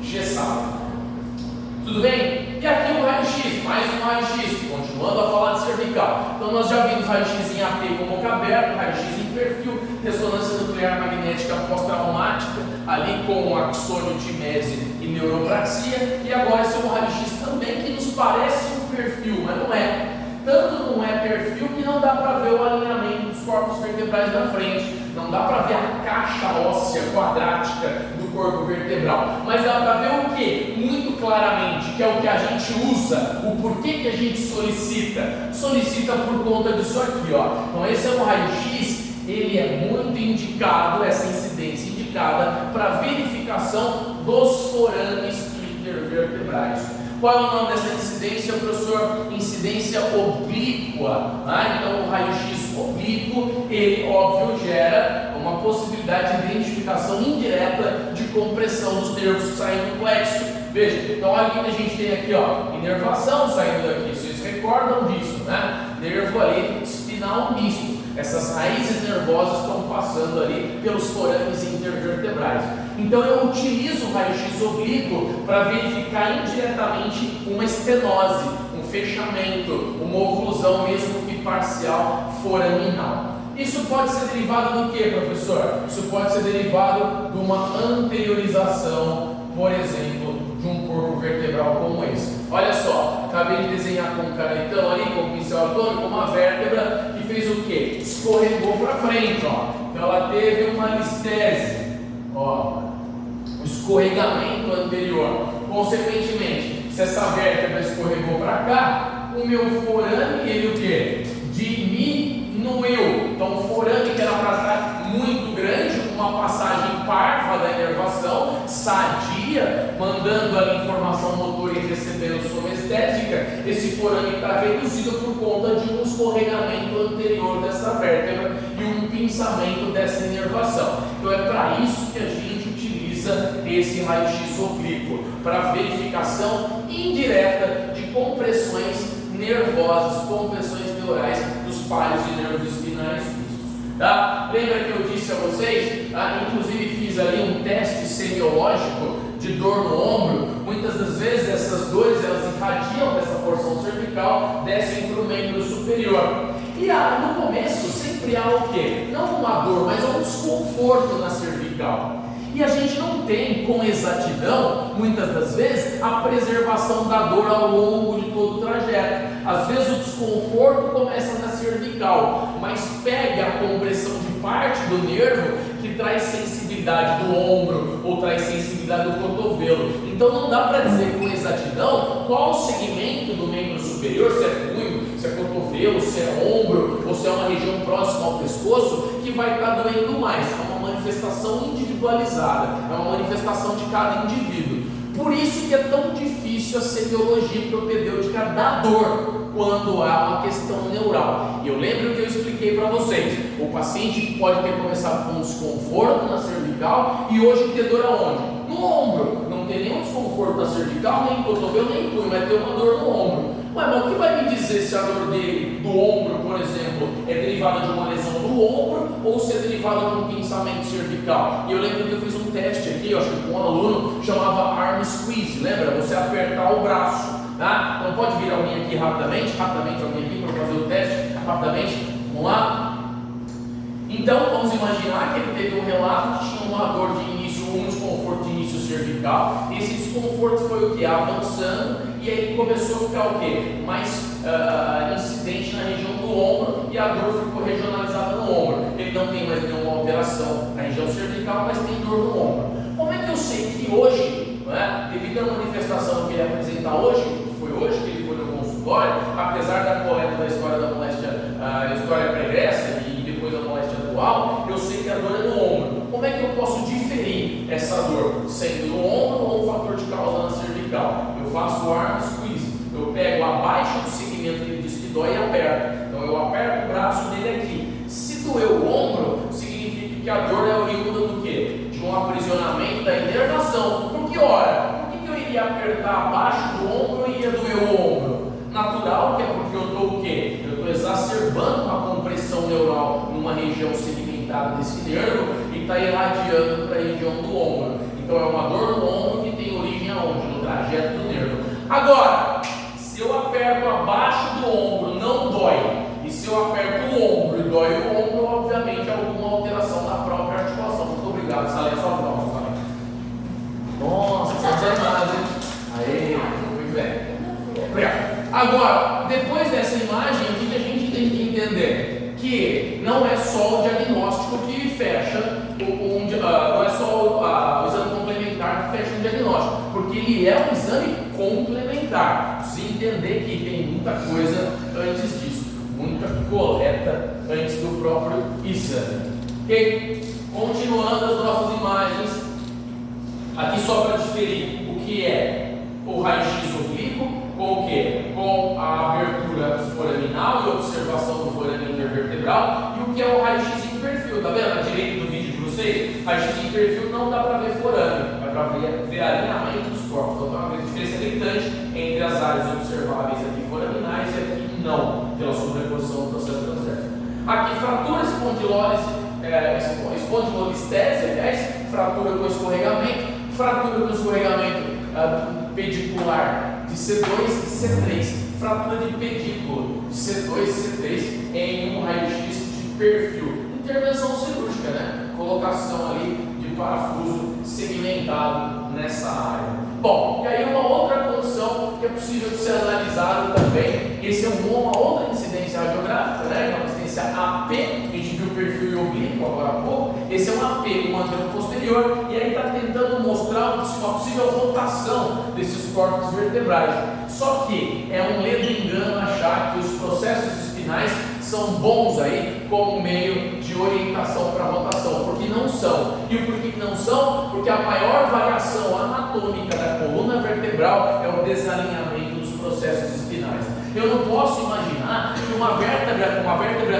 gessado. Tudo bem? E aqui o raio-x, mais um raio-x, continuando a falar de cervical. Então nós já vimos raio-x em AP com boca aberta, raio-x em perfil, ressonância nuclear magnética pós-traumática, ali com axônio, timese e neuropraxia. E agora esse é um raio-x também que nos parece um perfil, mas não é. Tanto não é perfil que não dá para ver o alinhamento dos corpos vertebrais da frente, não dá para ver a caixa óssea quadrática do corpo vertebral, mas dá para ver o que? Muito claramente, que é o que a gente usa, o porquê que a gente solicita por conta disso aqui, ó. Então esse é um raio-x, ele é muito indicado, essa incidência indicada para verificação dos forames intervertebrais. Qual é o nome dessa incidência, professor? Incidência oblíqua. Então, o raio-x oblíquo, ele, óbvio, gera uma possibilidade de identificação indireta de compressão dos nervos saindo do plexo. Veja, então olha o que a gente tem aqui, ó, inervação saindo daqui, vocês recordam disso, né? Nervo ali espinal misto. Essas raízes nervosas estão passando ali pelos forames intervertebrais. Então eu utilizo o raio-x oblíquo para verificar indiretamente uma estenose, um fechamento, uma oclusão, mesmo que parcial, foraminal. Isso pode ser derivado do que, professor? Isso pode ser derivado de uma anteriorização, por exemplo, de um corpo vertebral como esse. Olha só, acabei de desenhar com um canetão ali, com um pincel atômico, uma vértebra que fez o quê? Escorregou para frente, ó. Então ela teve uma listese, ó, o escorregamento anterior. Consequentemente, se essa vértebra escorregou para cá, o meu forame, ele o quê? Diminuiu. Então o forame que era para estar muito grande, uma passagem parva da inervação, sadia, mandando a informação motora e recebendo somestésica, esse forame está reduzido por conta de um escorregamento anterior dessa vértebra e um pinçamento dessa inervação. Então é para isso que a gente utiliza esse raio-x oblíquo, para verificação indireta de compressões nervosas, compressões neurais dos pares de nervos espinais mistos. Tá? Lembra que eu disse a vocês, inclusive fiz ali um teste semiológico de dor no ombro. Muitas das vezes essas dores elas irradiam dessa porção cervical, descem para o membro superior. E no começo sempre há o quê? Não uma dor, mas um desconforto na cervical. E a gente não tem com exatidão, muitas das vezes, a preservação da dor ao longo de todo o trajeto. Às vezes o desconforto começa na cervical, mas pega a compressão de parte do nervo que traz sensibilidade do ombro ou traz sensibilidade do cotovelo. Então não dá para dizer com exatidão qual o segmento do membro superior, se é punho, se é cotovelo, se é ombro ou se é uma região próxima ao pescoço, que vai estar doendo mais. É uma manifestação individualizada, é uma manifestação de cada indivíduo. Por isso que é tão difícil a semiologia propedêutica da dor quando há uma questão neural. E eu lembro que eu expliquei para vocês, o paciente pode ter começado com um desconforto na cervical e hoje ter dor aonde? No ombro. Não tem nenhum desconforto na cervical, nem cotovelo, nem punho, vai ter uma dor no ombro. Ué, mas o que vai me dizer se a dor dele do ombro, por exemplo, é derivada de uma lesão do ombro ou se é derivada de um pinçamento cervical? E eu lembro que eu fiz um teste aqui, acho que com um aluno, chamava arm squeeze, lembra? Você apertar o braço, tá? Então pode vir alguém aqui rapidamente alguém aqui para fazer o teste, rapidamente, vamos lá? Então vamos imaginar que ele teve um relato que tinha uma dor de início, um desconforto de início cervical, e esse desconforto foi o que? Avançando, e aí ele começou a ficar o que? Mais incidente na região do ombro, e a dor ficou regionalizada no ombro. Ele não tem mais nenhuma alteração na região cervical, mas tem dor no ombro. Como é que eu sei que hoje, devido à manifestação que ele apresenta hoje, foi hoje que ele foi no consultório, apesar da coleta da história da moléstia, a história pregressa e depois da moléstia atual, eu sei que a dor é no ombro. Como é que eu posso diferenciar está irradiando para a região do ombro. Então é uma dor no ombro que tem origem aonde? No trajeto do nervo. Agora, se eu aperto abaixo do ombro, não dói. E se eu aperto o ombro e dói o ombro, obviamente há alguma alteração na própria articulação. Muito obrigado, Salé, só palmas, Salé. Nossa, você não nada, hein? Aê, muito bem. Obrigado. Agora, depois dessa imagem, o que a gente tem que entender? Que não é só o diagnóstico que fecha, não é só o exame complementar que fecha um diagnóstico, porque ele é um exame complementar. Precisa entender que tem muita coisa antes disso, muita coleta antes do próprio exame. Ok? Continuando as nossas imagens, aqui só para diferir o que é o raio-x oblíquo com o quê? Com a abertura foraminal e observação do forame intervertebral, e o que é o raio-x em perfil. Tá vendo? À direita do vídeo de vocês, raio-x em perfil não dá para ver forame, dá para ver alinhamento dos corpos. Então tem uma diferença gritante entre as áreas observáveis aqui foraminais e aqui não, pela sobreposição do processo transverso. Aqui fratura espondilolistese, aliás, fratura com escorregamento pedicular de C2 e C3, fratura de pedículo de C2 e C3 em um raio-x de perfil. Intervenção cirúrgica, né? Colocação ali de parafuso segmentado nessa área. Bom, e aí uma outra condição que é possível de ser analisada também, esse é uma outra incidência radiográfica, né? Uma incidência AP, a gente viu o perfil e oblíquo agora há pouco, esse é um AP, um antero posterior, e aí está tentando mostrar uma possível rotação desses corpos vertebrais. Só que é um ledo engano achar que os processos espinais são bons aí como meio de orientação para rotação, porque não são. E o porquê que não são? Porque a maior variação anatômica da coluna vertebral é o desalinhamento dos processos espinais. Eu não posso imaginar que uma vértebra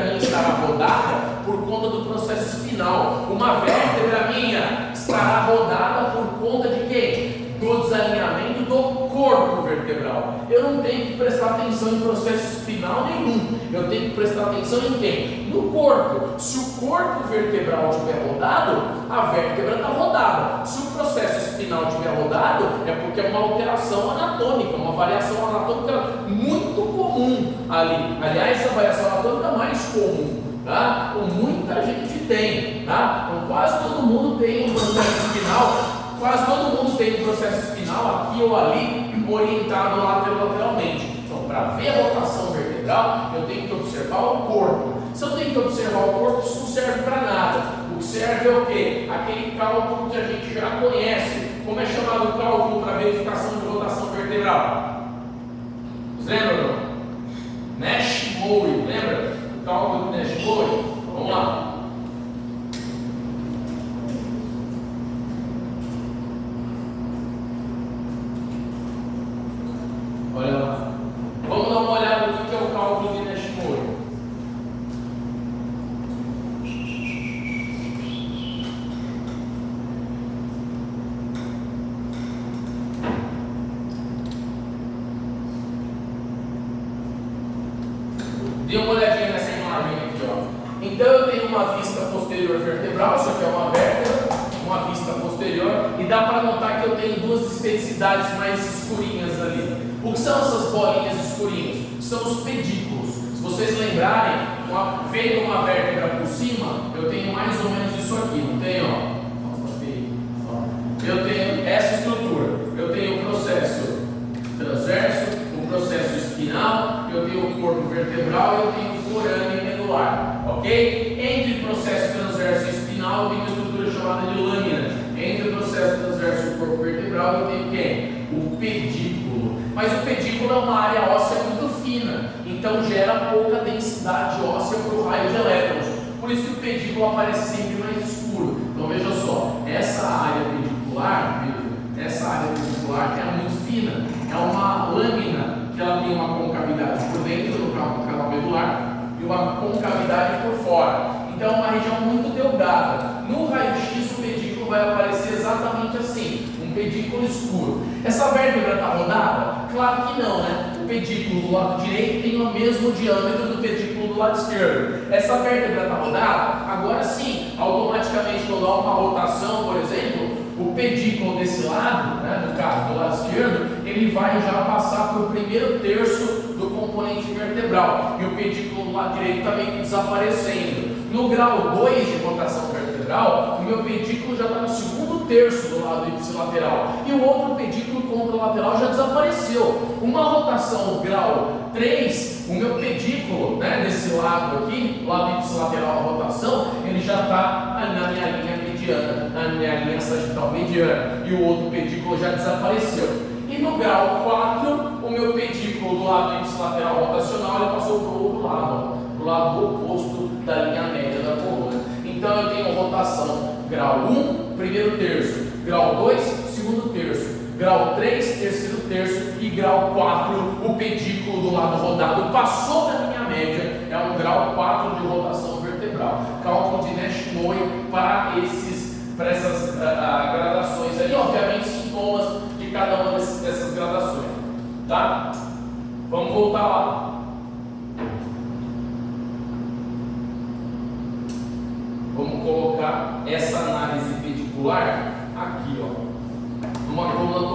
minha estará rodada por conta do processo espinal. Uma vértebra minha estará rodada por conta de quem? Do desalinhamento do corpo vertebral. Eu não tenho que prestar atenção em processo espinal nenhum. Eu tenho que prestar atenção em quem? No corpo. Se o corpo vertebral estiver rodado, a vértebra está rodada. Se o processo espinal estiver rodado, é porque é uma alteração anatômica, uma variação anatômica muito comum ali. Aliás, essa variação anatômica é mais comum. Tá? Muita gente tem, tá? Então, quase todo mundo tem um processo espinal. Quase todo mundo tem um processo espinal aqui ou ali orientado lateralmente. Então, para ver a rotação vertebral, eu tenho que observar o corpo. Se eu tenho que observar o corpo, isso não serve para nada. O que serve é o quê? Aquele cálculo que a gente já conhece. Como é chamado o cálculo para verificação de rotação vertebral? Vocês lembram? Nash-Moe, lembra? O cálculo do Nash-Moe? Vamos lá. Olha lá. Vamos dar uma olhada no que é o cálculo de Nash-Moe. Dê uma olhadinha nessa imagem aqui, ó. Então eu tenho uma vista posterior vertebral, isso aqui é uma vértebra, uma vista posterior, e dá para notar que eu tenho duas esfericidades mais escurinhas ali. O que são essas bolinhas escurinhas? São os pedículos. Se vocês lembrarem, vendo uma vértebra por cima, eu tenho mais ou menos isso aqui, não tenho? Nossa, feio. Eu tenho essa estrutura. Eu tenho o processo transverso, o processo espinal, eu tenho o corpo vertebral e eu tenho o forame medular, ok? Entre o processo transverso e espinal, eu tenho uma estrutura chamada de lâmina. Entre o processo transverso e o corpo vertebral, eu tenho quem? O pedículo. Mas o pedículo é uma área óssea muito fina, então gera pouca densidade óssea para o raio de elétrons. Por isso que o pedículo aparece sempre mais escuro. Então veja só, essa área pedicular é muito fina, é uma lâmina que ela tem uma concavidade por dentro do canal medular e uma concavidade por fora. Então é uma região muito delgada. No raio-x o pedículo vai aparecer exatamente assim, um pedículo escuro. Essa vértebra está rodada? Claro que não, né? O pedículo do lado direito tem o mesmo diâmetro do pedículo do lado esquerdo. Essa vértebra está rodada? Agora sim, automaticamente quando há uma rotação, por exemplo, o pedículo desse lado, né, no caso do lado esquerdo, ele vai já passar para o primeiro terço do componente vertebral, e o pedículo do lado direito também desaparecendo. No grau 2 de rotação vertebral, o meu pedículo já está no segundo terço do lado ipsilateral, e o outro pedículo contralateral já desapareceu. Uma rotação grau 3, o meu pedículo, né, desse lado aqui, lado ipsilateral a rotação, ele já está na minha linha mediana, na minha linha sagital mediana, e o outro pedículo já desapareceu. E no grau 4, o meu pedículo do lado ipsilateral rotacional ele passou para o outro lado, para o lado oposto da linha média da coluna. Então eu tenho rotação grau 1, primeiro terço, grau 2, segundo terço, grau 3, terceiro terço, e grau 4, o pedículo do lado rodado passou da linha média, é um grau 4 de rotação vertebral. Cálculo de Nash-Moy para essas gradações ali, obviamente sintomas de cada uma dessas gradações, tá? Vamos voltar lá. Vamos colocar essa análise pedicular aqui, ó, numa coluna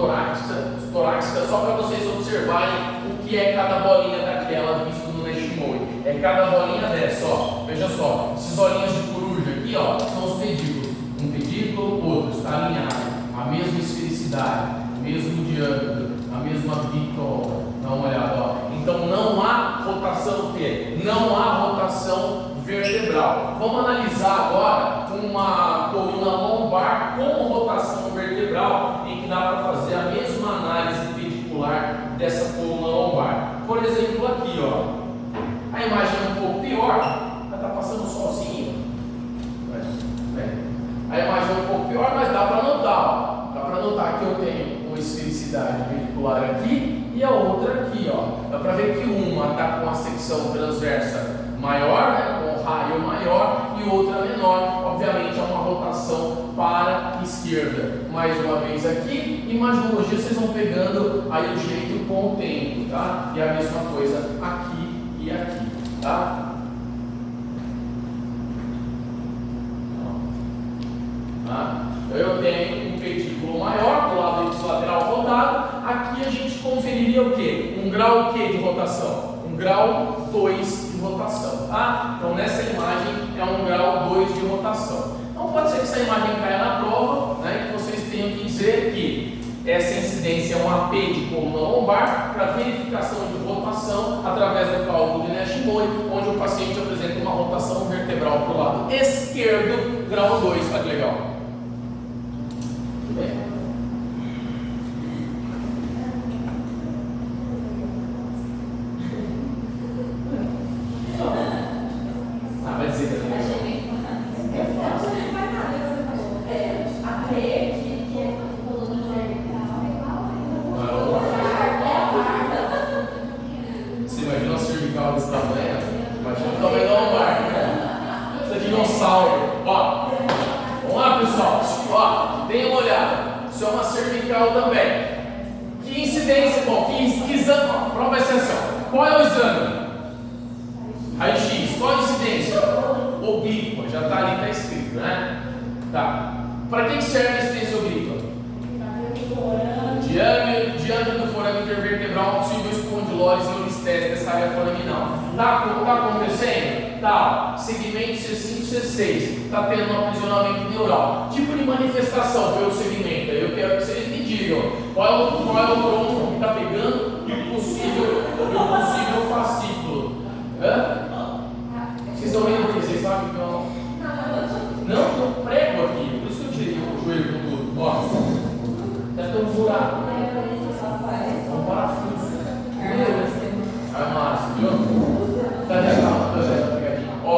torácica, só para vocês observarem o que é cada bolinha daquela visto no Nash-Moy. É cada bolinha dessa, ó. Veja só, esses olhinhos de coruja aqui, ó, são os pedículos. Um pedículo, outro, está alinhado, a mesma esfericidade, o mesmo diâmetro, a mesma bitola. Dá uma olhada, ó. Então não há rotação o quê? Não há rotação vertebral. Vamos analisar agora uma coluna lombar com rotação vertebral, em que dá para fazer a mesma análise pedicular dessa coluna lombar. Por exemplo, aqui, ó, a imagem é um pouco pior, ela está passando sozinho. A imagem é um pouco pior, mas dá para notar, ó. Dá para notar que eu tenho uma esfericidade pedicular aqui e a outra aqui, ó. Dá para ver que uma está com a secção transversa maior, né, com raio maior, e outra menor. Obviamente é uma rotação para a esquerda. Mais uma vez aqui, imaginologia vocês vão pegando aí o jeito com o tempo, tá? E a mesma coisa aqui e aqui, tá? Eu tenho um pedículo maior do lado ipsilateral rodado. Aqui a gente conferiria o quê? Um grau o quê de rotação? Um grau 2 de rotação, tá? Então nessa imagem é um grau 2 de rotação. Então pode ser que essa imagem caia na prova, né, que vocês tenham que dizer que essa incidência é um AP de coluna lombar para verificação de rotação através do cálculo de Nash-Moy, onde o paciente apresenta uma rotação vertebral para o lado esquerdo, grau 2. Olha que legal. Tudo bem. Vai dizer que não Você imagina uma cervical desse tamanho? Imagina o tamanho da lombar, né? Você é dinossauro. Ó, vamos lá, pessoal. Ó, deem uma olhada. Isso é uma cervical também. Que incidência, bom, que exame? A prova vai ser assim, ó. Qual é o exame? Raio-X. Qual a incidência? Oblíqua. Já está ali, está escrito, né? Tá. Para que serve a incidência oblíqua? Diâmetro do forame intervertebral, possível espondilose e uristese dessa área foraminal. Tá acontecendo? Tá. Segmento C5, C6. Tá tendo um aprisionamento neural. Tipo de manifestação pelo segmento. Eu quero que vocês me digam. Qual é o tronco que está pegando e o possível fascículo? Hã? Vocês estão vendo o que? Vocês sabem que eu não? Não, prego aqui. Por isso que eu tirei o joelho com tudo. Ó. Deve ter um buraco. Um parafuso. Aí, Márcio, viu? Cadê a calma? Ó,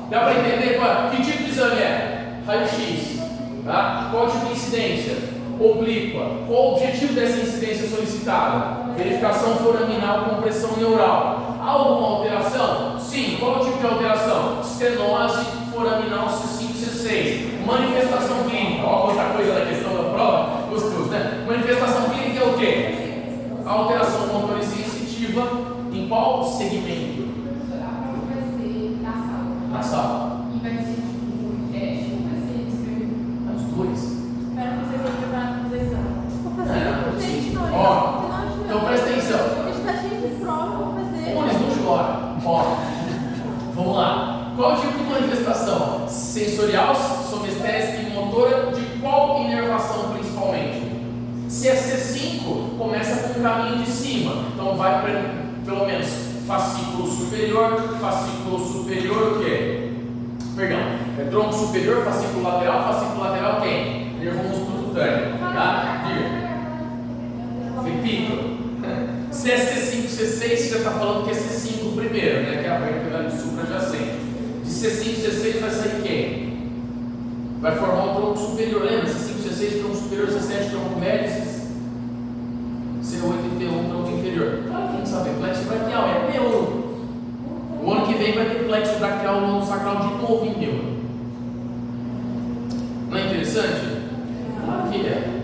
dá para entender que tipo de exame é? Raio-X. Tá? Qual tipo de incidência? Oblíqua. Qual o objetivo dessa incidência solicitada? Verificação foraminal com pressão neural. Há alguma alteração? Sim. Qual o tipo de alteração? Estenose foraminal C5, C6. Manifestação clínica. Olha outra coisa da questão da prova. Gostoso, né? Manifestação clínica é o quê? Alteração motora e sensitiva sensitiva em qual segmento? Professora, a prova vai ser na sala. Na sala. E vai ser tipo, vai ser escrever. Os dois. Espero que vocês tenham preparado para os exames. Vou fazer. Gente, não, Ó, então presta atenção. A gente está cheio de prova, vou fazer. Como eles não choram? Ó, vamos lá. Qual o tipo de manifestação? Sensorial, sonestésica e motora, de qual inervação principalmente? Se é C5, começa com o caminho de cima. Então vai para, pelo menos, fascículo superior o quê? Perdão, é tronco superior, fascículo lateral quem? Nervo músculo cutâneo, tá? Repito. Se é C5, C6, você já está falando que é C5 primeiro, né? Que é a vertebral suprajacente. De C5, C6 vai sair quem? Vai formar o tronco superior, lembra? C5, C6, tronco superior, C7, tronco médio, C8, T1, tronco inferior. Claro que a gente sabe, plexo braquial é neuro. O ano que vem vai ter plexo braquial no ano sacral de novo em neuro. Não é interessante? Claro que é.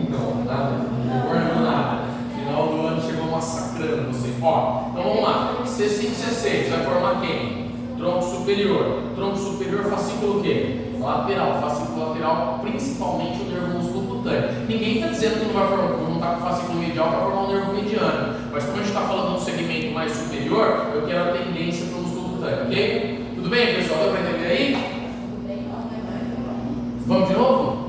Não, nada. Não guardou nada. Final do ano chegou massacrando você. Ó, então vamos lá. C5, C6 vai formar quem? Tronco superior. Tronco superior, fascículo o quê? Lateral. Fascículo lateral, principalmente o nervo músculo cutâneo. Ninguém está dizendo que não vai formar, não está com fascículo medial para formar um nervo mediano. Mas como a gente está falando de um segmento mais superior, eu quero a tendência para o músculo cutâneo, ok? Tudo bem, pessoal? Deu para entender aí? Vamos de novo?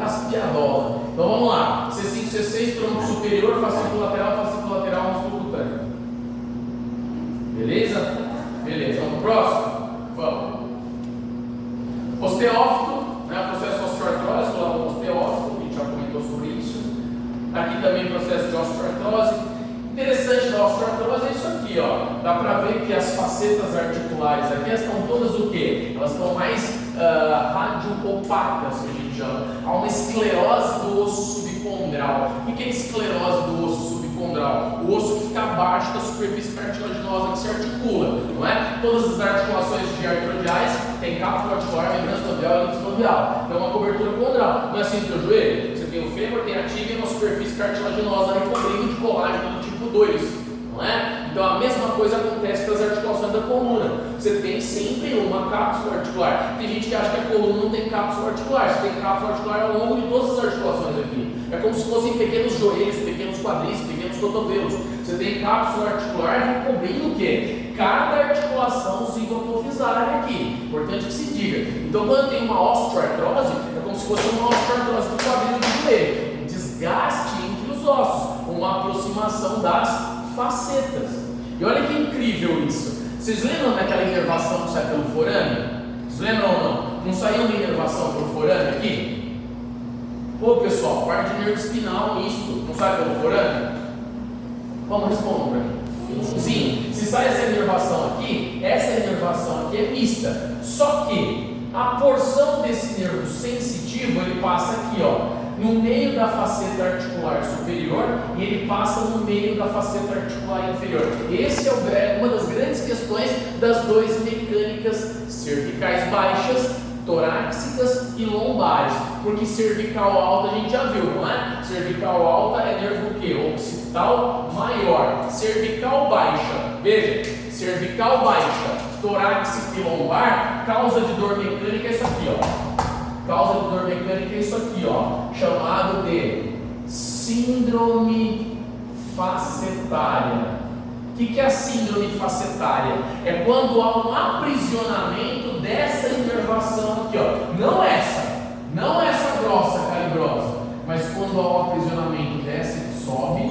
As piadolas. Então vamos lá. C5, C6, tronco superior, fascículo lateral, músculo cutâneo. Beleza? Beleza. Vamos pro próximo? Vamos. Osteófito, né? Processo osteoartrósico, lá no osteófito, a gente já comentou sobre isso. Aqui também processo de osteoartrose. Interessante da osteoartrose é isso aqui, ó. Dá para ver que as facetas articulares aqui estão todas o quê? Elas estão mais radioopacas, que a gente chama. Há uma esclerose do osso subcondral. O que é esclerose do osso subcondral? O osso que fica abaixo da superfície cartilaginosa que se articula, não é? Todas as articulações artrodiais têm cápsula articular, membrana sinovial e linfosinovial. Então, uma cobertura condral. Não é assim do teu joelho? Você tem o fêmur, tem a tíbia e uma superfície cartilaginosa recobrindo de colágeno do tipo 2. Não é? Então a mesma coisa acontece com as articulações da coluna. Você tem sempre uma cápsula articular. Tem gente que acha que a coluna não tem cápsula articular. Você tem cápsula articular ao longo de todas as articulações aqui. É como se fossem pequenos joelhos, pequenos quadris, pequenos cotovelos. Você tem cápsula articular recobrindo o quê? Cada articulação zigotofisária aqui. Importante que se diga. Então quando tem uma osteoartrose, é como se fosse uma osteoartrose do quadril do joelho. Um desgaste entre os ossos, uma aproximação das facetas. E olha que incrível isso. Vocês lembram daquela inervação que sai pelo forame? Vocês lembram ou não? Não saiu uma inervação pelo forame aqui? Pô, pessoal, parte de nervo espinal, isto, não sai pelo forame? Como respondam para mim? Sim, se sai essa inervação aqui é mista. Só que a porção desse nervo sensitivo, ele passa aqui, ó, no meio da faceta articular superior e ele passa no meio da faceta articular inferior. Esse é uma das grandes questões das dores mecânicas cervicais baixas, torácicas e lombares. Porque cervical alta a gente já viu, não é? Cervical alta é nervo o quê? Occipital maior. Cervical baixa, veja, cervical baixa, torácica e lombar, causa de dor mecânica é isso aqui, ó. Causa de dor mecânica é isso aqui, ó, chamado de síndrome facetária. O que é a síndrome facetária? É quando há um aprisionamento dessa inervação aqui, ó. Não essa grossa, calibrosa, mas quando há um aprisionamento dessa que sobe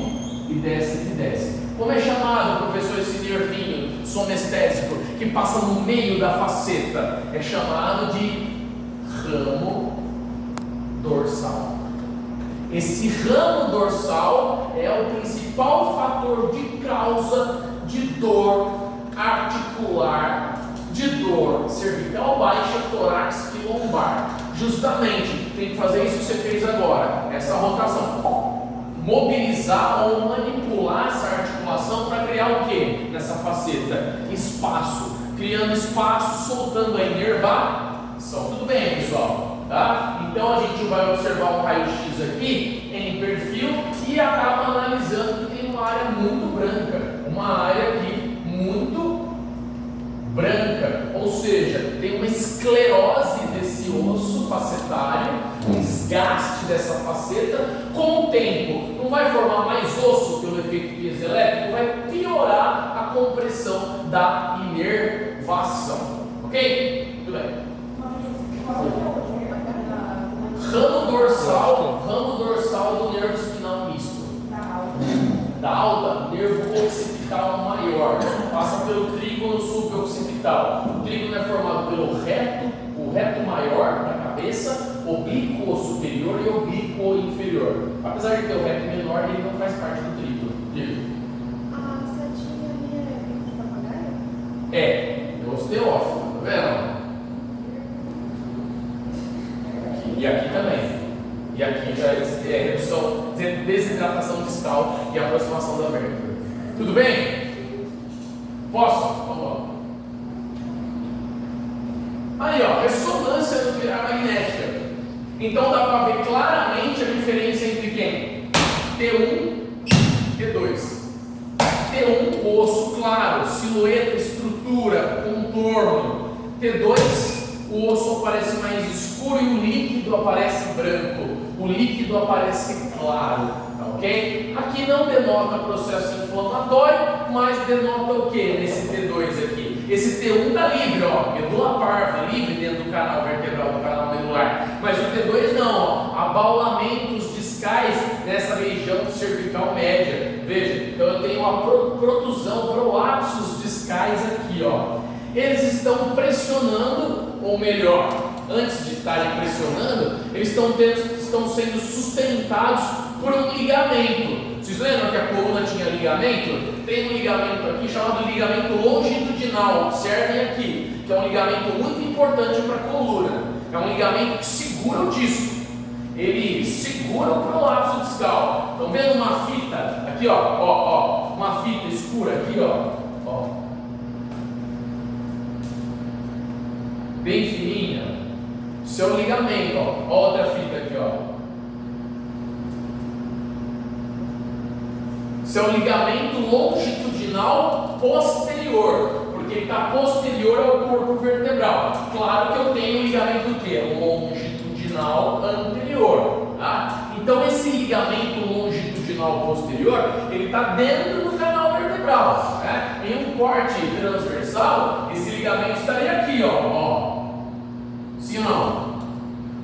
e dessa que desce. Como é chamado, professor, esse nervinho sonestésico que passa no meio da faceta? É chamado de ramo dorsal. Esse ramo dorsal é o principal fator de causa de dor articular, de dor cervical baixa, torácica e lombar. Justamente, tem que fazer isso que você fez agora, essa rotação. Mobilizar ou manipular essa articulação para criar o que nessa faceta? Espaço. Criando espaço, soltando a inervação. Tudo bem, pessoal? Tá? Então a gente vai observar um raio-x aqui em perfil e acaba analisando que tem uma área muito branca, uma área aqui muito branca, ou seja, tem uma esclerose desse osso facetário, um desgaste dessa faceta. Com o tempo, não vai formar mais osso pelo efeito piezoelétrico, vai piorar a compressão da inervação, ok? Tudo bem. Ramo dorsal do nervo espinal misto. Da alta, nervo occipital maior. Passa pelo trígono suboccipital. O trígono é formado pelo reto, o reto maior da cabeça, oblíquo superior e oblíquo inferior. Apesar de ter o reto menor, ele não faz parte do trígono. A setinha ali é bico de papagaio? É osteófilo, tá vendo? E aqui também. E aqui já é redução, desidratação discal e aproximação da vértebra. Tudo bem? Posso? Vamos lá. Aí, ó, ressonância nuclear magnética. Então dá para ver claramente a diferença entre quem? T1 e T2. T1, osso claro, silhueta, estrutura, contorno. T2, o osso aparece mais escuro e o líquido aparece branco. O líquido aparece claro, tá ok? Aqui não denota processo inflamatório, mas denota o que nesse T2 aqui? Esse T1 está livre, ó, medula parva, livre dentro do canal vertebral, do canal medular. Mas o T2 não, ó, abaulamentos discais nessa região cervical média. Veja, então eu tenho uma protusão, prolapsos discais aqui, ó. Eles estão pressionando, ou melhor, antes de estarem pressionando, eles estão sendo sustentados por um ligamento. Vocês lembram que a coluna tinha ligamento? Tem um ligamento aqui chamado ligamento longitudinal, observem aqui, que é um ligamento muito importante para a coluna. É um ligamento que segura o disco, ele segura o prolapso discal. Estão vendo uma fita? Aqui, ó, uma fita escura aqui, ó. Bem fininha, seu ligamento, ó, outra fita aqui, ó. Seu ligamento longitudinal posterior, porque ele está posterior ao corpo vertebral. Claro que eu tenho um ligamento o quê? Longitudinal anterior, tá? Então esse ligamento longitudinal posterior, ele está dentro do canal vertebral, né? Em um corte transversal, esse ligamento estaria aqui, ó. Sim ou não?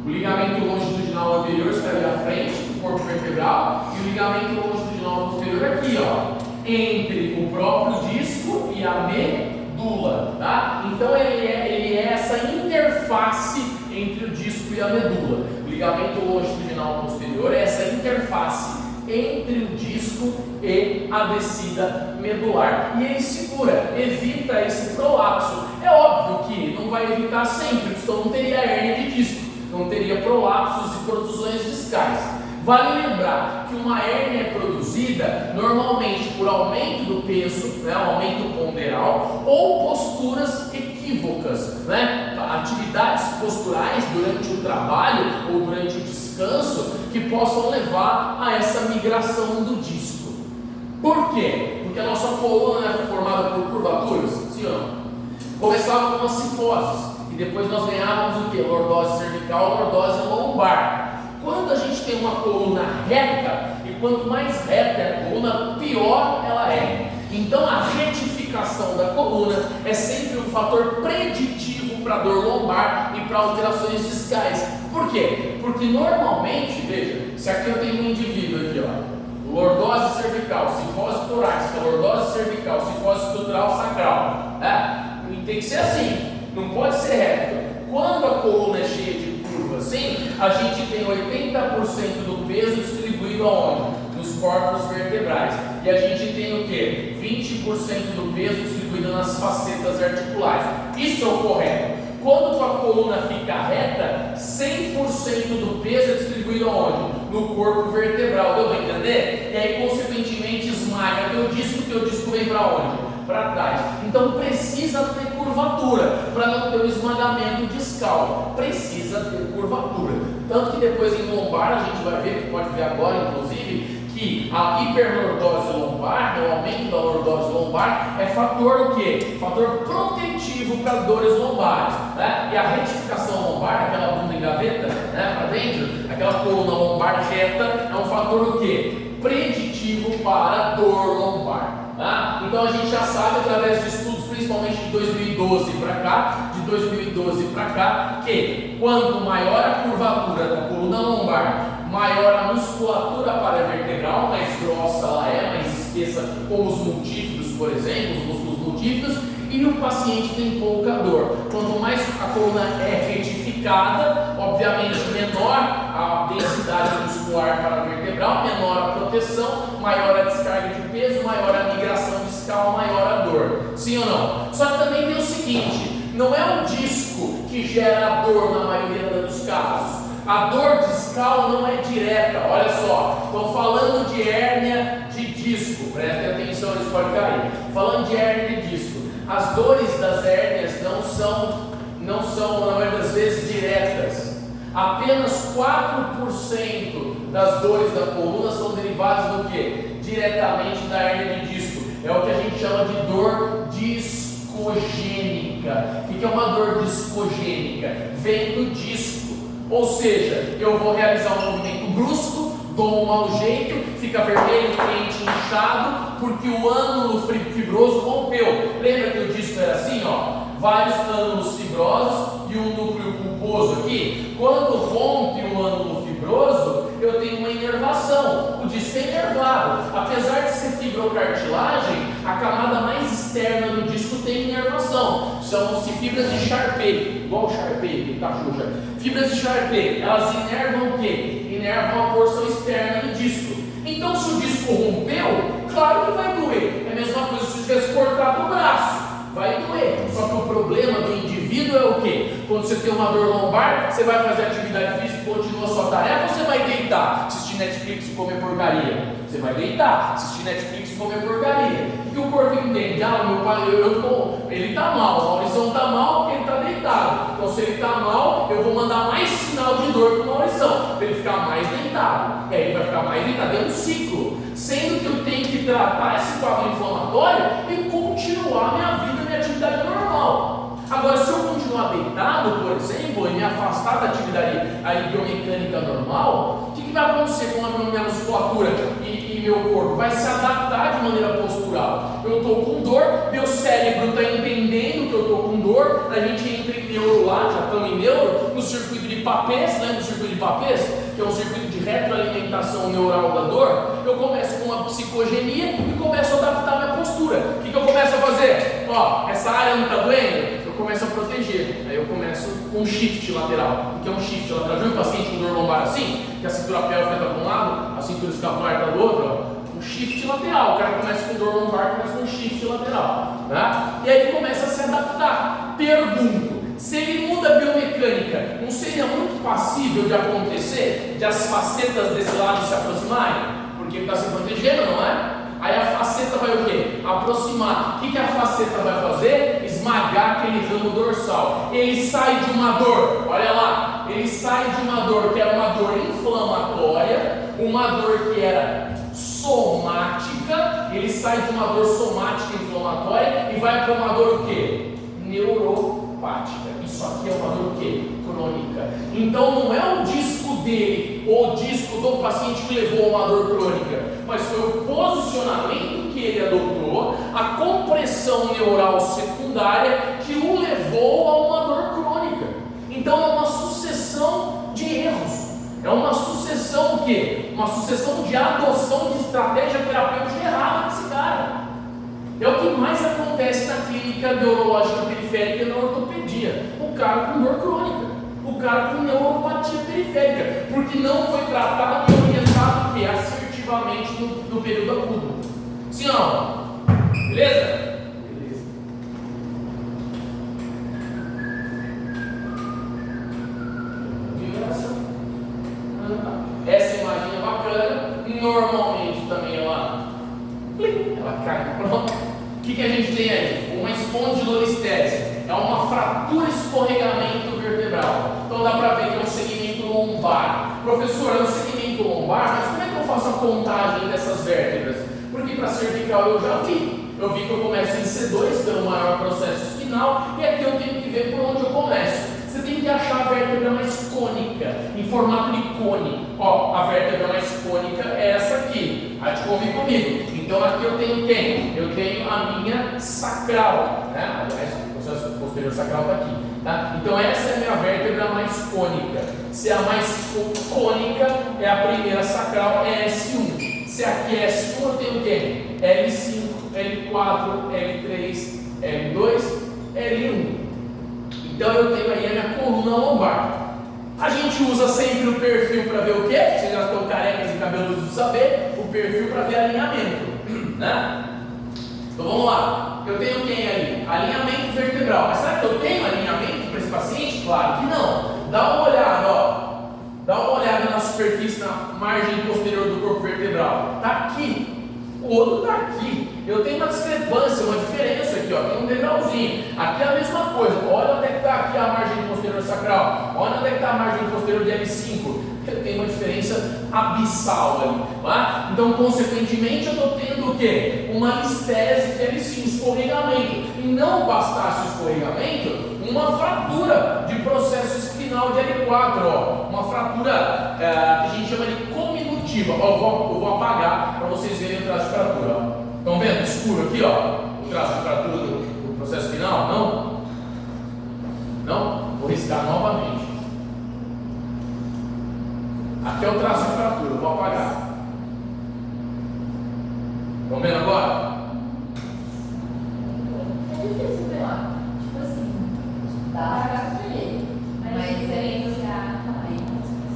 O ligamento longitudinal anterior estaria à frente do corpo vertebral e o ligamento longitudinal posterior aqui, ó, entre o próprio disco e a medula, tá? Então ele é essa interface entre o disco e a medula. O ligamento longitudinal posterior é essa interface entre o disco e a descida medular. E ele segura, evita esse prolapso. É óbvio que não vai evitar sempre, senão não teria hérnia de disco, não teria prolapsos e protusões discais. Vale lembrar que uma hérnia é produzida normalmente por aumento do peso, né, aumento ponderal, ou posturas equívocas, né, atividades posturais durante o trabalho ou durante o descanso que possam levar a essa migração do disco. Por quê? Porque a nossa coluna é formada por curvaturas, sim ou não? Começava com as cifoses e depois nós ganhávamos o que? Lordose cervical, lordose lombar. Quando a gente tem uma coluna reta, e quanto mais reta é a coluna, pior ela é. Então a retificação da coluna é sempre um fator preditivo para dor lombar e para alterações discais. Por quê? Porque normalmente, veja, se aqui eu tenho um indivíduo aqui, ó, lordose cervical, cifose torácica, lordose cervical, cifose estrutural sacral, tem que ser assim, não pode ser reto. Quando a coluna é cheia de curva assim, a gente tem 80% do peso distribuído aonde? Nos corpos vertebrais. E a gente tem o que? 20% do peso distribuído nas facetas articulares. Isso é o correto. Quando a coluna fica reta, 100% do peso é distribuído aonde? No corpo vertebral. Deu para entender? E aí, consequentemente, esmaga teu disco vem para onde? Para trás. Então precisa ter curvatura para não ter o esmagamento discal. Precisa ter curvatura. Tanto que depois em lombar a gente vai ver, que pode ver agora inclusive, que a hiperlordose lombar, o aumento da lordose lombar, é fator o quê? Fator protetivo para dores lombares, né? E a retificação lombar, aquela bunda em gaveta, né, para dentro, aquela coluna lombar reta, é um fator o quê? Preditivo para dor lombar. Tá? Então a gente já sabe através de estudos, principalmente de 2012 para cá, que quanto maior a curvatura da coluna lombar, maior a musculatura paravertebral, mais grossa ela é, mais espessa, como os multífidos, por exemplo, os músculos multífidos, e o paciente tem pouca dor. Quanto mais a coluna é retificada, obviamente menor a densidade muscular paravertebral, menor a proteção, maior a descarga de peso, maior a migração discal, maior a dor. Sim ou não? Só que também tem o seguinte, não é o disco que gera a dor na maioria dos casos. A dor discal não é direta, olha só, estou falando de hérnia de disco, prestem atenção, eles podem cair. Falando de hérnia de disco, as dores das hérnias não são, na maioria das vezes, diretas. Apenas 4% das dores da coluna são derivadas do que? Diretamente da hérnia de disco. É o que a gente chama de dor discogênica. O que é uma dor discogênica? Vem do disco. Ou seja, eu vou realizar um movimento brusco, dou um mau jeito, fica vermelho, quente, inchado, porque o ânulo fibroso rompeu. Lembra que o disco era assim, ó? Vários ânulos fibrosos e um núcleo pulposo aqui. Quando rompe o ânulo fibroso, eu tenho uma inervação. O disco é inervado. Apesar de ser fibrocartilagem, a camada mais externa do disco tem inervação. Chamam-se fibras de Charpey, igual o Charpey, Cachucha. Fibras de Charpey, elas inervam o quê? Inervam a porção externa do disco. Então, se o disco rompeu, claro que vai doer. É a mesma coisa se tivesse cortado o braço. Vai doer. Só que o problema do indivíduo é o quê? Quando você tem uma dor lombar, você vai fazer atividade física, continua a sua tarefa, ou você vai deitar, assistir Netflix e comer porcaria? Você vai deitar, assistir Netflix e comer porcaria. O que o corpo entende? Ah, meu pai, ele está mal, o Maurição está mal porque ele está deitado. Então, se ele está mal, eu vou mandar mais sinal de dor para o Maurição, para ele ficar mais deitado. E aí ele vai ficar mais deitado, é um ciclo. Sendo que eu tenho que tratar esse quadro inflamatório e continuar minha vida, minha atividade normal. Agora, se eu continuar deitado, por exemplo, e me afastar da atividade biomecânica normal, o que vai acontecer com a minha musculatura e meu corpo? Vai se adaptar de maneira postural. Eu estou com dor, meu cérebro está entendendo que eu estou com dor, a gente entra em neuro lá, já estamos em neuro, no circuito de Papez, lembra do circuito de Papez? Que é um circuito de retroalimentação neural da dor. Eu começo com uma psicogenia e começo a adaptar minha postura. O que eu começo a fazer? Ó, essa área não está doendo? Eu começo a proteger. Aí eu começo com um shift lateral. O que é um shift lateral? Viu o paciente com dor lombar assim? Que a cintura pélvica está para um lado, a cintura escapular está do outro, ó. Um shift lateral. O cara começa com dor lombar, começa com um shift lateral, tá? E aí ele começa a se adaptar. Pergunto, se ele muda a biomecânica, não seria muito passível de acontecer, de as facetas desse lado se aproximarem? Porque ele está se protegendo, não é? Aí a faceta vai o quê? Aproximar. O que a faceta vai fazer? Esmagar aquele ramo dorsal. Ele sai de uma dor, olha lá, ele sai de uma dor que era uma dor inflamatória, uma dor que era somática, ele sai de uma dor somática inflamatória e vai para uma dor o quê? Neuropática. Isso aqui é uma dor o quê? Crônica. Então não é o disco dele ou o disco do paciente que levou a uma dor crônica, mas foi o posicionamento que ele adotou, a compressão neural secundária que o levou a uma dor crônica. Então é uma sucessão de erros. É uma sucessão o quê? Uma sucessão de adoção de estratégia terapêutica errada desse cara. É o que mais acontece na clínica neurológica periférica e na ortopedia. O cara com dor crônica, o cara com neuropatia periférica, porque não foi tratado e orientado o quê? Assertivamente no período agudo. Sim ou não? Beleza? Beleza. Essa imagem é bacana. Normalmente também ela cai. Pronto. O que a gente tem aí? Uma espondilolistese. É uma fratura escorregamento vertebral. Então dá para ver que é um segmento lombar. professor, é um segmento lombar, mas como é que eu faço a contagem dessas vértebras? Porque para cervical eu já vi. Eu vi que eu começo em C2, pelo maior processo espinal, e aqui eu tenho que ver por onde eu começo. Você tem que achar a vértebra mais cônica, em formato de cone. Ó, a vértebra mais cônica é essa aqui. Há de convir comigo. Então aqui eu tenho quem? Eu tenho a minha sacral, né? Aliás, o processo posterior sacral está aqui. Tá? Então essa é a minha vértebra mais cônica. Se a mais cônica é a primeira sacral, é S1. Se aqui é S1, eu tenho quem? L5, L4, L3, L2, L1. Então eu tenho aí a minha coluna lombar. A gente usa sempre o perfil para ver o quê? Vocês já estão carecas e cabeludos de saber, o perfil para ver alinhamento, né? Então vamos lá. Eu tenho quem ali? Alinhamento vertebral. Mas será que eu tenho alinhamento para esse paciente? Claro que não. Dá uma olhada, ó. Dá uma olhada na superfície, na margem posterior do corpo vertebral. Está aqui. O outro está aqui. Eu tenho uma discrepância, uma diferença aqui, ó. Tem um degrauzinho. Aqui é a mesma coisa. Olha onde é que está aqui a margem posterior sacral. Olha onde é que está a margem posterior de L5. Eu tenho uma diferença abissal ali. Tá? Então, consequentemente, eu estou tendo o quê? Uma listese de L5, escorregamento. E não bastasse o escorregamento, uma fratura de processo espinal de L4. Ó. Uma fratura que a gente chama de cominutiva. Ó, eu vou apagar para vocês verem o traço de fratura. Ó. Estão vendo? Escuro aqui, ó. O traço de fratura do processo espinal? Não? Não? Vou riscar novamente. Aqui é o traço de fratura, vou apagar. Estão vendo agora? É difícil ver lá. Tipo assim, dá pra ver. Mas diferenciar também.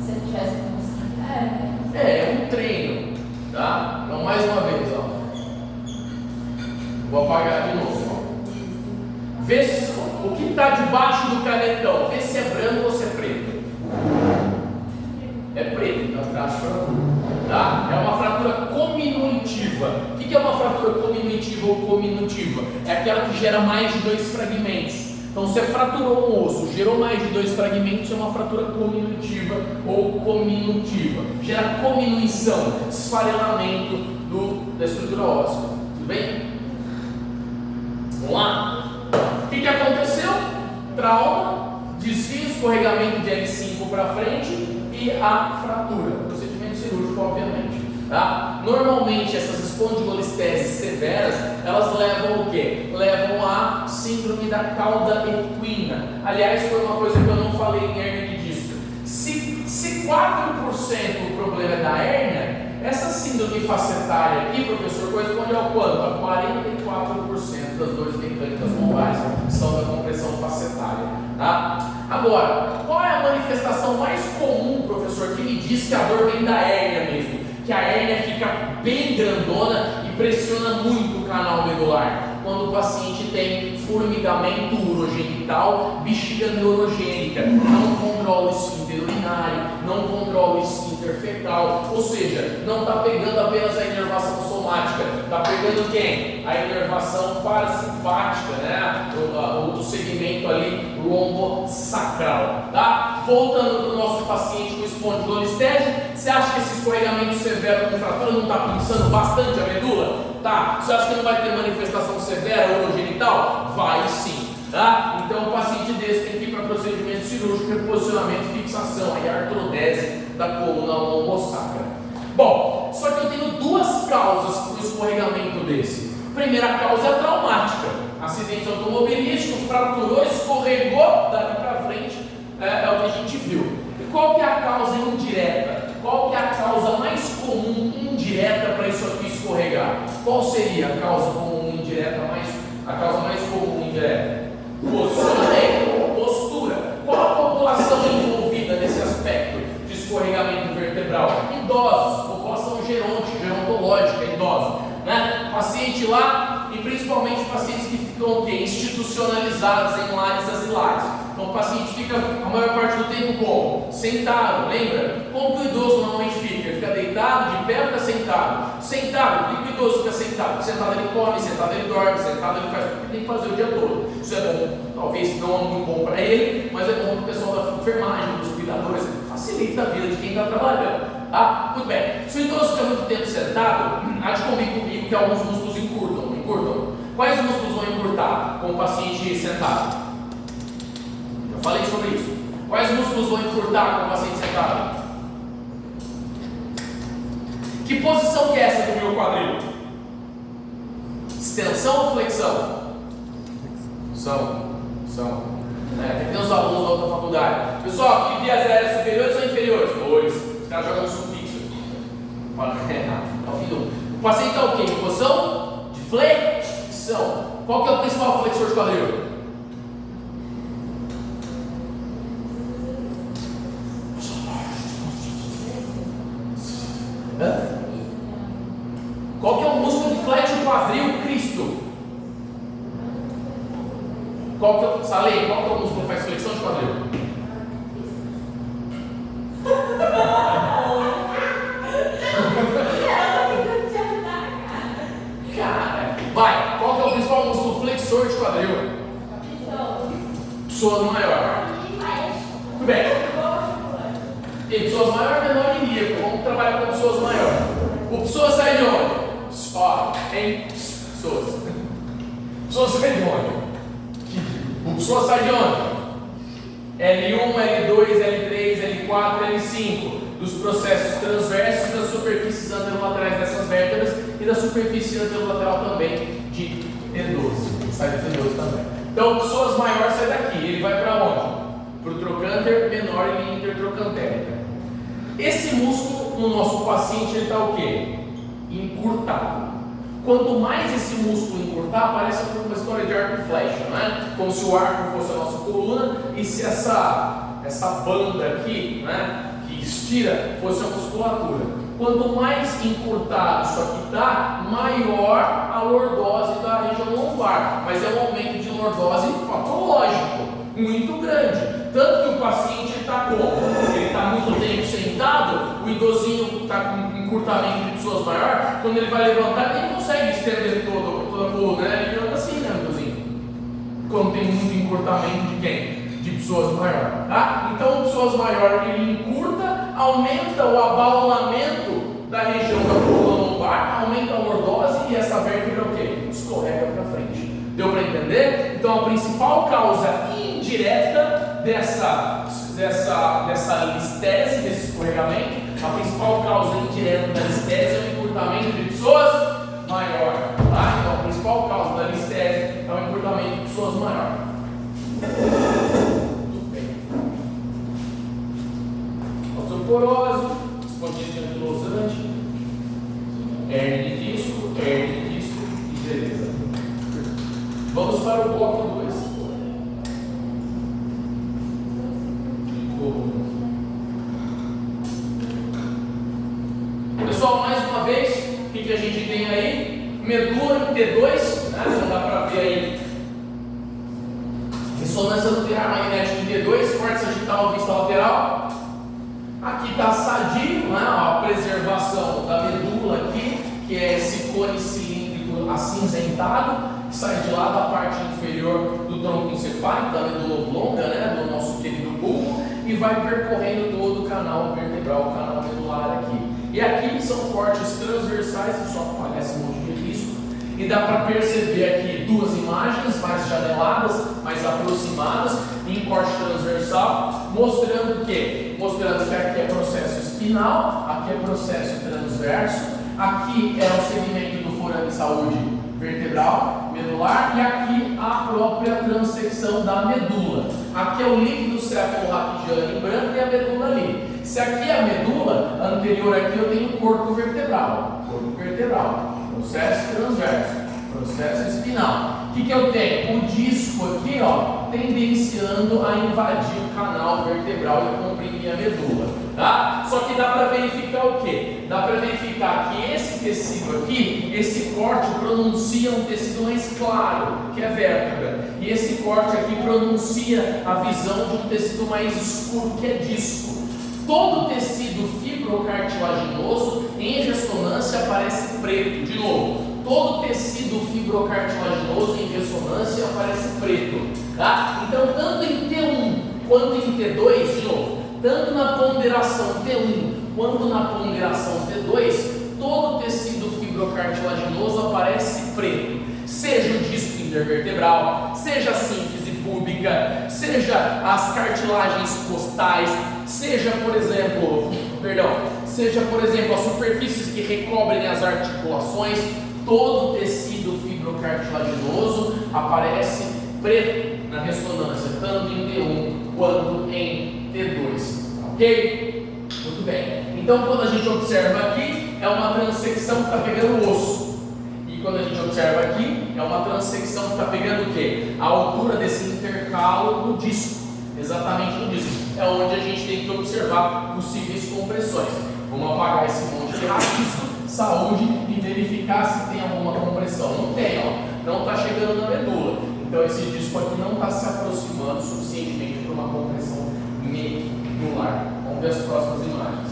Se eu tivesse conseguido. É um treino. Tá? Então, mais uma vez, ó. Vou apagar de novo. Ó. Vê se, o que está debaixo do canetão. Vê se é branco ou se é preto. É preto, então traço de fratura. Tá? É uma fratura cominutiva. O que é uma fratura cominutiva ou cominutiva? É aquela que gera mais de 2 fragmentos. Então, se fraturou um osso, gerou mais de 2 fragmentos, é uma fratura cominutiva ou cominutiva. Gera cominuição, esfarelamento da estrutura óssea. Tudo bem? Vamos lá? O que aconteceu? Trauma, desvio, escorregamento de L5 para frente e a fratura. Procedimento cirúrgico, obviamente. Tá? Normalmente essas espondilolisteses severas, elas levam o quê? Levam a síndrome da cauda equina. Aliás, foi uma coisa que eu não falei em hérnia de disco. Se 4% o problema é da hérnia, essa síndrome facetária aqui, professor, corresponde ao quanto? A 44% das dores mecânicas lombares são da compressão facetária. Tá? Agora, qual é a manifestação mais comum, professor, que me diz que a dor vem da hérnia mesmo? Que a hérnia fica bem grandona e pressiona muito o canal medular. Quando o paciente tem formigamento urogenital, bexiga neurogênica, não controla o esfíncter urinário, não controla o esfíncter fecal, ou seja, não está pegando apenas a inervação somática, está pegando quem? A inervação parasimpática, né? O segmento ali lombosacral, tá? Voltando para o nosso paciente com espondilolistese, você acha que esse escorregamento severo com fratura não está pinçando bastante a medula? Tá? Você acha que não vai ter manifestação severa urogenital? Vai sim. Tá? Então o paciente desse tem que ir para procedimento cirúrgico, reposicionamento e fixação, aí a artrodese da coluna lombosacra. Bom, só que eu tenho 2 causas para o escorregamento desse. A primeira causa é traumática, acidente automobilístico, fraturou, escorregou, dali para frente é o que a gente viu. E qual que é a causa indireta? Qual que é a causa mais comum indireta para isso aqui escorregar? Qual seria a causa comum indireta a causa mais comum indireta? Posicionamento, postura. Qual a população envolvida nesse aspecto de escorregamento vertebral? Idosos, população gerontológica, idosos, né? Paciente lá e principalmente pacientes que ficam o quê? Institucionalizados em lares asilares. Então o paciente fica a maior parte do tempo como? Sentado, lembra? Como que o idoso normalmente fica? Ele fica deitado, de pé ou fica sentado? Sentado, por que o idoso fica sentado? Sentado ele come, sentado ele dorme, sentado ele faz o que tem que fazer o dia todo. Isso é bom, talvez não é muito bom para ele, mas é bom para o pessoal da enfermagem, dos cuidadores, facilita a vida de quem está trabalhando. Tá? Muito bem. Se o idoso fica muito tempo sentado, há de convir comigo que alguns músculos encurtam. Quais músculos vão encurtar com o paciente sentado? Eu falei sobre isso. Quais músculos vão encurtar com o paciente sentado? Que posição que é essa do meu quadril? Extensão ou flexão? São. Tem uns alunos da outra faculdade. Pessoal, que vias aéreas superiores ou inferiores? Dois. Os caras jogam sufixo. O paciente está o quê? Em posição de flexão. Qual que é o principal flexor de quadril? Qual que é o músculo que flexa o quadril, Cristo? Salei, qual que é o músculo que faz flexão de quadril? Cara, vai, qual que é o principal músculo flexor de quadril? Pessoas maior. Muito bem. E pessoas maior, menor e ilíaco. Vamos trabalhar com pessoas maior. O pessoa sai de onde? Ó, tem pessoas. Pessoa sai de onde? O pessoa sai de onde? L1, L2, L3, L4, L5. Dos processos transversos das superfícies anterolaterais dessas vértebras e da superfície anterolateral também de T12. Sai de T12 também. Então, pessoas maiores sai daqui. Ele vai para onde? Para o trocânter menor e linha intertrocantérica. Esse músculo no nosso paciente ele está o quê? Encurtado. Quanto mais esse músculo encurtar, parece uma história de arco e flecha, né? Como se o arco fosse a nossa coluna e se essa banda aqui, né, que estira, fosse a musculatura. Quanto mais encurtado isso aqui está, maior a lordose da região lombar. Mas é um aumento de lordose patológico, muito grande. Tanto que o paciente está como? Ele está muito tempo sentado, o idosinho está com encurtamento de pessoas maiores, quando ele vai levantar, ele não consegue estender toda a coluna, né? Ele levanta assim, né, idosinho? Quando tem muito encurtamento de quem? De pessoas maiores, tá? Então, pessoas maiores, ele encurta, aumenta o abaulamento da região da coluna lombar, aumenta a lordose e essa vértebra o quê? Escorrega para frente. Deu para entender? Então, a principal causa indireta dessa listese, desse escorregamento, a principal causa indireta da listese é o encurtamento de pessoas maiores. Tá? Então, a principal causa da listese é o encurtamento de pessoas maiores. Muito bem. Osteoporose, espondilite anquilosante, hérnia de disco e beleza. Vamos para o bloco 2. Pessoal, mais uma vez, o que a gente tem aí? Medula T2, né? Já dá para ver aí. Ressonância nuclear magnética de T2, corte sagital, vista lateral. Aqui está sadio, né? A preservação da medula aqui, que é esse cone cilíndrico acinzentado, que sai de lá da parte inferior do tronco encefálico, da medula oblonga, né? Do nosso querido bulbo, e vai percorrendo todo o canal vertebral, o canal medular aqui. E aqui são cortes transversais, que só aparece um monte de risco. E dá para perceber aqui duas imagens mais janeladas, mais aproximadas, em corte transversal, mostrando que? Mostrando que aqui é processo espinal, aqui é processo transverso, aqui é o segmento do forame de saúde vertebral, medular, e aqui a própria transecção da medula. Aqui é o líquido cefalorraquidiano em branco e a medula ali. Se aqui é a medula, anterior aqui eu tenho o corpo vertebral, processo transverso, processo espinal. O que eu tenho? O disco aqui, ó, tendenciando a invadir o canal vertebral e comprimir a medula, tá? Só que dá para verificar o quê? Dá para verificar que esse tecido aqui, esse corte pronuncia um tecido mais claro, que é vértebra, e esse corte aqui pronuncia a visão de um tecido mais escuro, que é disco. Todo tecido fibrocartilaginoso em ressonância aparece preto. De novo, todo tecido fibrocartilaginoso em ressonância aparece preto. Tá? Então, tanto em T1 quanto em T2, de novo, tanto na ponderação T1 quanto na ponderação T2, todo tecido fibrocartilaginoso aparece preto, seja o disco intervertebral, seja a sínfise púbica, seja as cartilagens costais, seja, por exemplo, as superfícies que recobrem as articulações, todo tecido fibrocartilaginoso aparece preto na ressonância, tanto em T1 quanto em T2, ok? Muito bem, então quando a gente observa aqui, é uma transecção que está pegando o osso, e quando a gente observa aqui, é uma transecção que está pegando o quê? A altura desse intercalo no disco, exatamente no disco, é onde a gente tem que observar possíveis compressões. Vamos apagar esse monte de rabisco, saúde, e verificar se tem alguma compressão. Não tem, ó, não está chegando na medula, então esse disco aqui não está se aproximando suficientemente para uma compressão medular. Vamos ver as próximas imagens.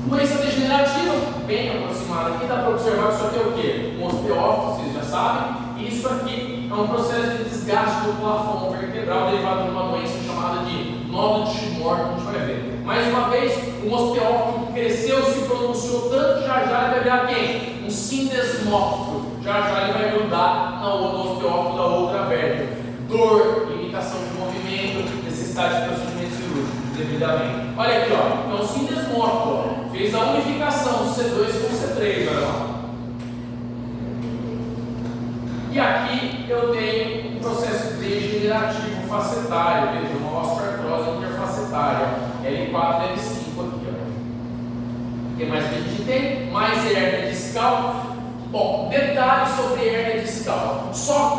Doença degenerativa, bem aproximada aqui, dá para observar que isso aqui é o quê? Um osteófito, vocês já sabem. Isso aqui é um processo de desgaste do plafon vertebral derivado de uma doença chamada de nódulo de Shimor, que a gente vai ver. Mais uma vez, um osteófito que cresceu, se pronunciou tanto, já ele vai virar quem? Um sindesmófito. Já ele vai grudar no osteófito da outra vértebra. Dor, limitação de movimento, necessidade de procedimento cirúrgico devidamente. Olha aqui, ó, é um sindesmófito, ó. Fez a unificação C2 com C3, olha lá. E aqui eu tenho um processo degenerativo facetário, veja, uma osteoartrose interfacetária, L4 e L5 aqui, ó. O que mais que a gente tem? Mais hérnia discal. Bom, detalhes sobre hérnia discal. Só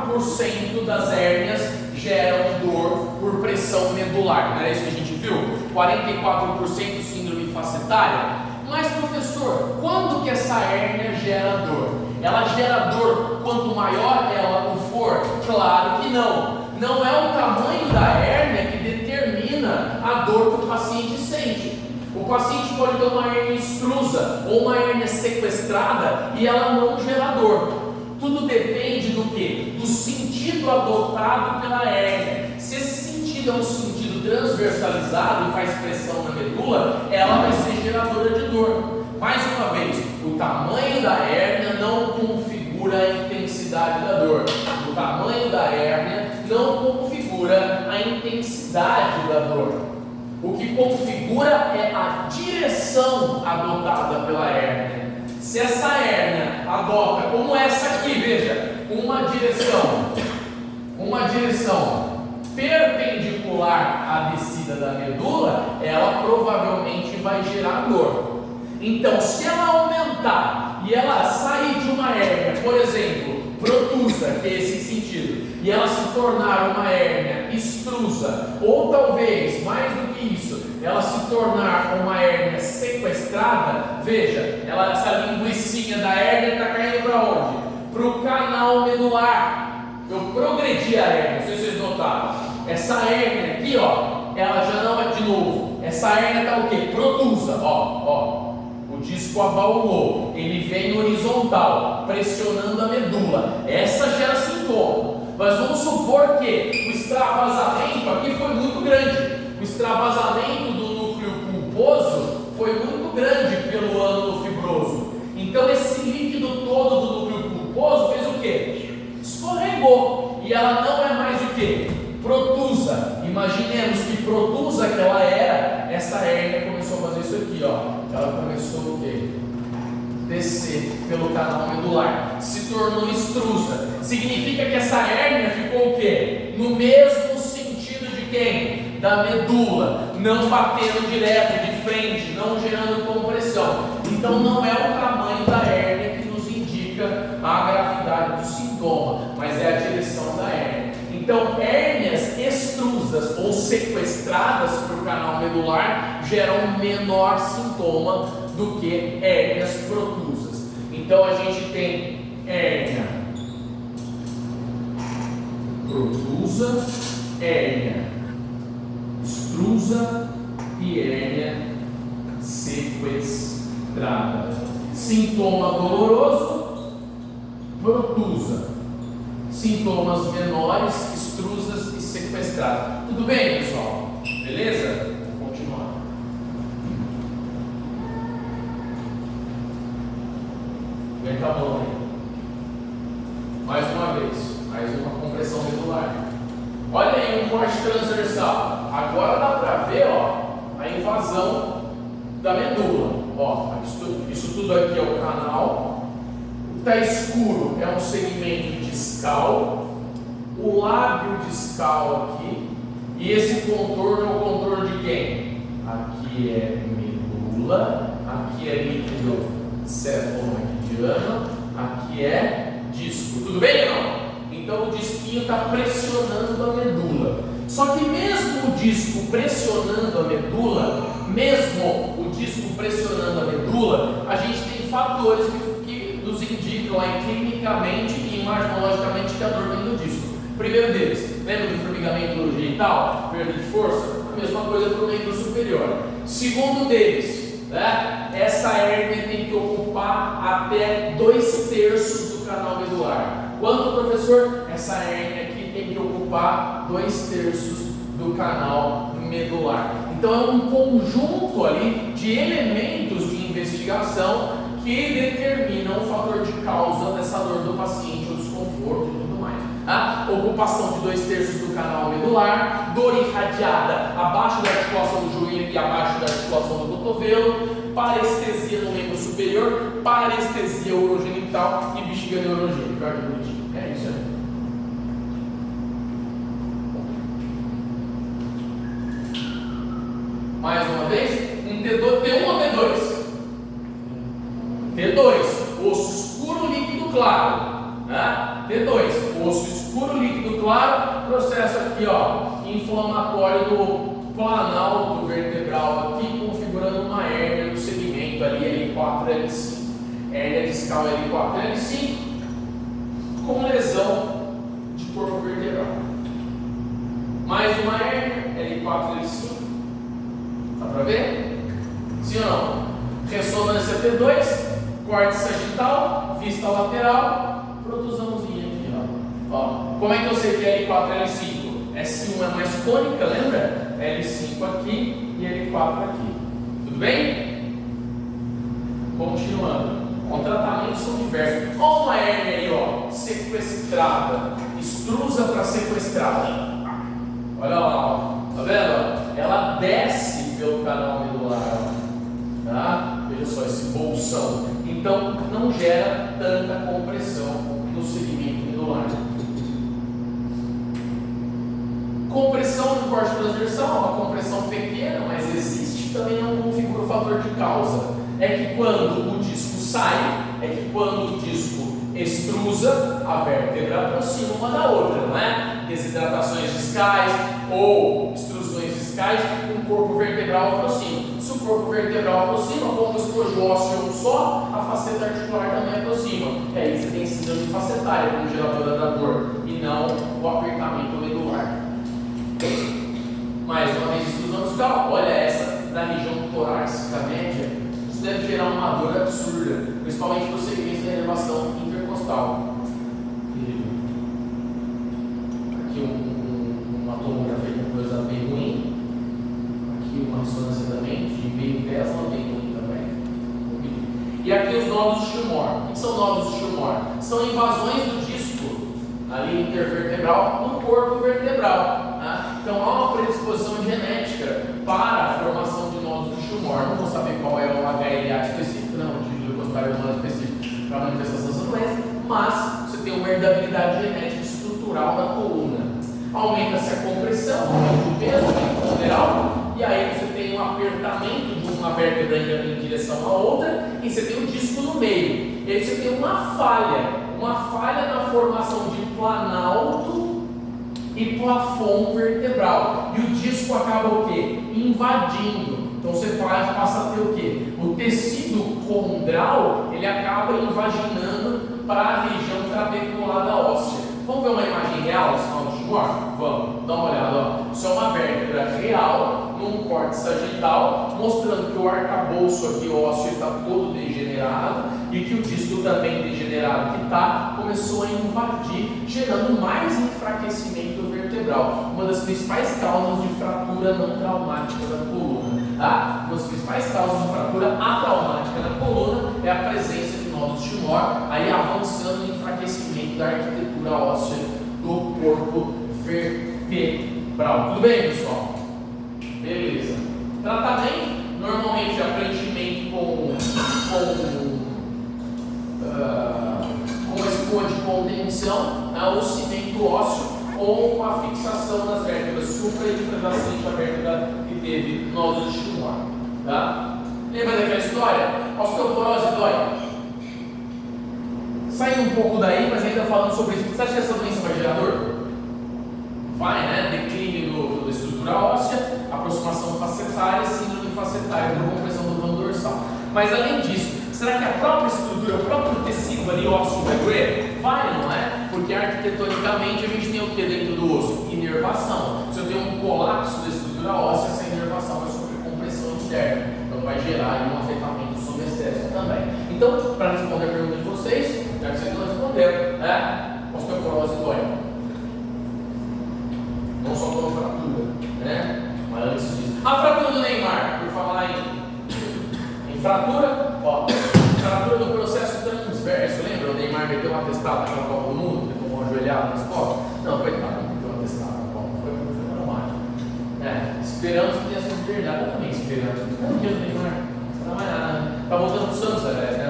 4% das hérnias geram dor por pressão medular. Não era isso que a gente viu? 44% síndrome facetária. Mas, professor, quando que essa hérnia gera dor? Ela gera dor quanto maior ela for? Claro que não. Não é o tamanho da hérnia que determina a dor que o paciente sente. O paciente pode ter uma hérnia extrusa ou uma hérnia sequestrada e ela não gera dor. Tudo depende do quê? Do sentido adotado pela hérnia. Se esse sentido é um sentido transversalizado e faz pressão na medula, ela vai ser geradora de dor. Mais uma vez, o tamanho da hérnia não configura a intensidade da dor. O tamanho da hérnia não configura a intensidade da dor. O que configura é a direção adotada pela hérnia. Se essa hérnia adota, como essa aqui, veja, uma direção perpendicular à descida da medula, ela provavelmente vai gerar dor. Então, se ela aumentar e ela sair de uma hérnia, por exemplo, protusa, que é esse sentido, e ela se tornar uma hérnia extrusa, ou talvez, mais do que isso, ela se tornar uma hérnia sequestrada, veja, essa linguicinha da hérnia está caindo para onde? Para o canal medular. Eu progredi a hérnia, não sei se vocês notaram. Essa hérnia aqui, ó, ela já não é de novo. Essa hérnia está o quê? Protusa, ó. O disco abaulou, ele vem horizontal, pressionando a medula. Essa gera sintoma. Mas vamos supor que o extravasamento aqui foi muito grande. O extravasamento do núcleo pulposo foi muito grande pelo ânulo fibroso. Então esse líquido todo do núcleo pulposo fez o quê? Escorregou. E ela não é mais o quê? Protusa. Imaginemos que protusa que ela era, essa hérnia começou a fazer isso aqui, ó. Ela começou o quê? Descer pelo canal medular, se tornou extrusa. Significa que essa hérnia ficou o quê? No mesmo sentido de quem? Da medula, não batendo direto de frente, não gerando compressão. Então não é o tamanho da hérnia que nos indica a gravidade do sintoma, mas é a direção da hérnia. Então, hérnias extrusas ou sequestradas para o canal medular geram menor sintoma do que hérnias protusas. Então, a gente tem hérnia protusa, hérnia extrusa e hérnia sequestrada. Sintoma doloroso, protusa. Sintomas menores, extrusas e sequestradas. Tudo bem, pessoal? Beleza? Vou continuar. Aguenta a mão aí. Mais uma vez, mais uma compressão medular. Olha aí um corte transversal. Agora dá para ver, ó, a invasão da medula. Ó, isso tudo aqui é o canal. O que está escuro é um segmento discal. O lábio discal aqui. E esse contorno é o contorno de quem? Aqui é medula. Aqui é líquido cefalomediano. Aqui é disco. Tudo bem ou não? Então o disquinho está pressionando a medula. Só que mesmo o disco pressionando a medula, a gente tem fatores que nos indicam aí clinicamente e imaginologicamente que a dor vem do disco. Primeiro deles, lembra do formigamento genital, perda de força? A mesma coisa para o membro superior. Segundo deles, né, essa hérnia tem que ocupar até 2/3 do canal medular. Quanto, professor? Essa hérnia aqui tem que ocupar 2/3 do canal medular. Então é um conjunto ali de elementos de investigação que determinam o fator de causa dessa dor do paciente, o desconforto e tudo mais. Tá? Ocupação de 2/3 do canal medular, dor irradiada abaixo da articulação do joelho e abaixo da articulação do cotovelo, parestesia no membro superior, parestesia urogenital e bexiga neurogênica. Olha que bonitinho. É isso aí. Mais uma vez, um T1 ou T2? T2, osso escuro líquido claro. Né? T2, osso escuro líquido claro, processo aqui, ó, inflamatório do planalto vertebral aqui, configurando uma hérnia do segmento ali L4, L5. Hérnia discal L4, L5, com lesão de corpo vertebral. Mais uma hérnia, L4, L5. Dá para ver? Sim ou não? Ressonância T2, corte sagital, vista lateral, protusãozinha aqui, ó. Como é que eu sei que é L4 L5? S1 é mais cônica, lembra? L5 aqui e L4 aqui. Tudo bem? Continuando. Os tratamentos são diversos. Olha uma hérnia aí, ó, sequestrada, extrusa para sequestrada. Olha lá, ó. Tá vendo? Ela desce pelo canal medular, tá? Veja só esse bolsão. Então não gera tanta compressão no segmento medular. Compressão no corte transversal é uma compressão pequena, mas existe, também não configura o fator de causa. É que quando o disco sai, é que quando o disco extrusa, a vértebra aproxima uma da outra, não é? Desidratações discais ou extrusões discais, o corpo vertebral aproxima. Se o corpo vertebral aproxima, como o escojo ósseo é um só, a faceta articular também aproxima. E aí você tem síndrome facetária como geradora da dor, e não o apertamento medular. Mais uma vez, extrusão discal, olha essa da região torácica média, isso deve gerar uma dor absurda, principalmente nos segmentos da elevação intercostal. Aqui uma tomografia com coisa bem ruim, aqui uma ressonância também, de meio Tesla, bem ruim também. E aqui os nódulos de Shumor. O que são nódulos de Shumor? São invasões do disco ali intervertebral no corpo vertebral. Tá? Então há uma predisposição genética para a formação de nódulos de Shumor. Não vou saber qual é o HLA específico, não, de glucostário humano específico para a manifestação dessa doença, mas você tem uma herdabilidade genética estrutural da coluna. Aumenta-se a compressão, aumenta o peso lateral, e aí você tem um apertamento de uma vértebra em direção à outra, e você tem um disco no meio. E aí você tem uma falha na formação de planalto e plafon vertebral. E o disco acaba o quê? Invadindo. Então você passa a ter o quê? O tecido condral, ele acaba invaginando para a região trabeculada óssea. Vamos ver uma imagem real desse nódulo de Shumor? Vamos, dá uma olhada. Ó. Isso é uma vértebra real, num corte sagital, mostrando que o arcabouço aqui ósseo está todo degenerado e que o disco também degenerado que está começou a invadir, gerando mais enfraquecimento vertebral. Uma das principais causas de fratura não traumática da coluna. Tá? Uma das principais causas de fratura atraumática na coluna é a presença de nódulos de Moore, aí avançando no enfraquecimento da arquitetura óssea do corpo vertebral. Tudo bem, pessoal? Beleza. Tratamento, normalmente é preenchimento com espuma de contenção, ou cimento ósseo, ou a fixação das vértebras supra e infrajacente a vértebra que teve nódulos de tumor. Tá? Lembra daquela história? Osteoporose dói. Saindo um pouco daí, mas ainda falando sobre isso. Você acha que essa doença vai gerar dor? Vai, né? Declínio da estrutura óssea, aproximação facetária, síndrome facetária, por compressão do vão dorsal. Mas além disso, será que a própria estrutura, o próprio tecido ali ósseo vai doer? Vai, não é? Porque arquitetonicamente a gente tem o que dentro do osso? Inervação. Se eu tenho um colapso da estrutura óssea, essa inervação vai sofrer compressão interna. Então vai gerar um afetamento subestético também. Então, para responder a pergunta de vocês, já que vocês não responderam, osteoporose dói. Não só como fratura, né? Mas antes disso. A fratura do Neymar, por falar em fratura, fratura do processo transverso. Lembra? O Neymar meteu um atestado naquela Copa do Mundo, que tomou uma joelhada nas costas? Não, coitado, não meteu um atestado na Copa, foi traumático. Esperamos que tenha sido verdade, eu também esperamos. Não, que o Neymar, não vai nada. Tá voltando pro Santos, aliás, né?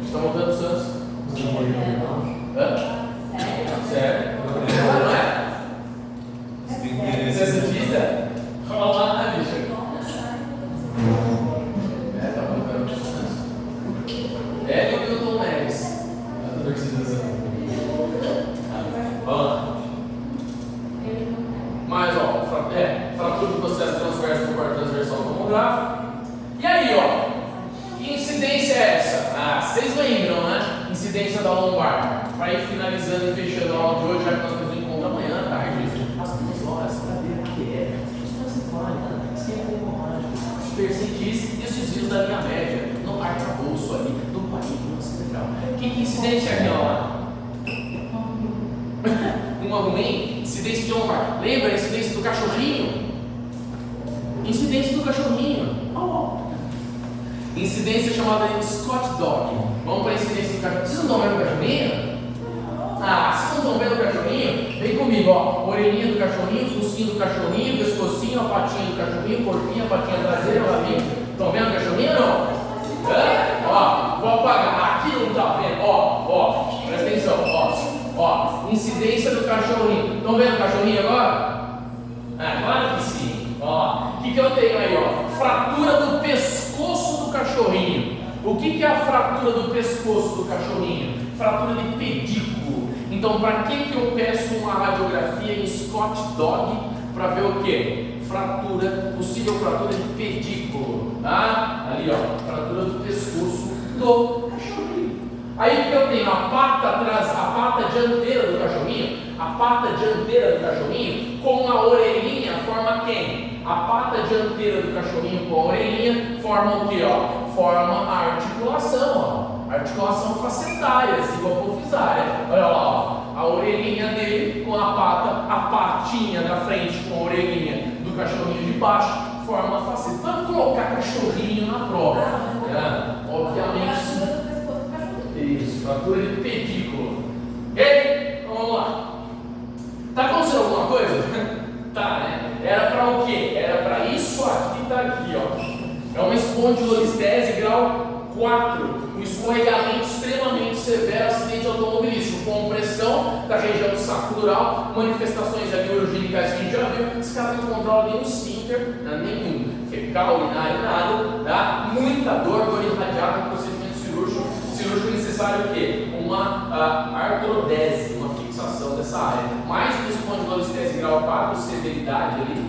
Está voltando pro Santos? Hã? Sério? Não é? Você é santista? Fala lá, bicho. Tá voltando pro Santos. É, e o Milton Neves. A torcida. Vamos lá. Mas, fratura do processo transverso do corte transversal tomográfico. E aí, que incidência é essa? Vocês lembram, né? Incidência da lombar. Para ir finalizando e fechando a aula de hoje, já que nós temos um encontro amanhã à tarde. As 2 horas para ver o que é. Esquema hemorrágico, supercentise e os desvios da linha média, no arcabouço ali, no parículo cerebral. Que incidência é aquela lá? Uma ruim? Incidência de lombar. Lembra a incidência do cachorrinho? Incidência do cachorrinho. Incidência chamada de Scott Dog. Vamos para a incidência do cachorrinho. Vocês não estão vendo o cachorrinho? Vocês não estão vendo o cachorrinho? Vem comigo, orelhinha do cachorrinho, focinho do cachorrinho, pescocinho, a patinha do cachorrinho, corpinho, a patinha traseira, o rabinho. Estão vendo o cachorrinho ou não? Vou apagar. Aqui não está vendo. Presta atenção, incidência do cachorrinho. Estão vendo o cachorrinho agora? Claro que sim. O que eu tenho aí, fratura do pescoço do cachorrinho. O que é a fratura do pescoço do cachorrinho? Fratura de pedículo. Então, para que eu peço uma radiografia em Scott Dog? Para ver o que? Possível fratura de pedículo. Tá? Ali, fratura do pescoço do cachorrinho. Aí o que eu tenho? A pata dianteira do cachorrinho. A pata dianteira do cachorrinho com a orelhinha forma quem? A pata dianteira do cachorrinho com a orelhinha forma o que? Forma a articulação, articulação facetária, cigopofisária. Olha lá, a orelhinha dele com a patinha da frente com a orelhinha do cachorrinho de baixo forma a faceta. Vamos colocar cachorrinho na prova. Obviamente. Isso, fratura de pedículo. Ei, vamos lá. Tá acontecendo alguma coisa? Tá, né? Era para o quê? Era para isso aqui, tá aqui, É uma espondilolistese grau 4, um escorregamento extremamente severo, acidente automobilístico, compressão da região do saco dural, manifestações ali urogênicas que a gente já viu, esse cara não controla nenhum esfíncter, nenhum fecal, urinário, nada, tá? Muita dor irradiada, procedimento cirúrgico necessário o quê? Uma artrodese, uma fixação dessa área. Mais uma espondilolistese grau 4, severidade ali,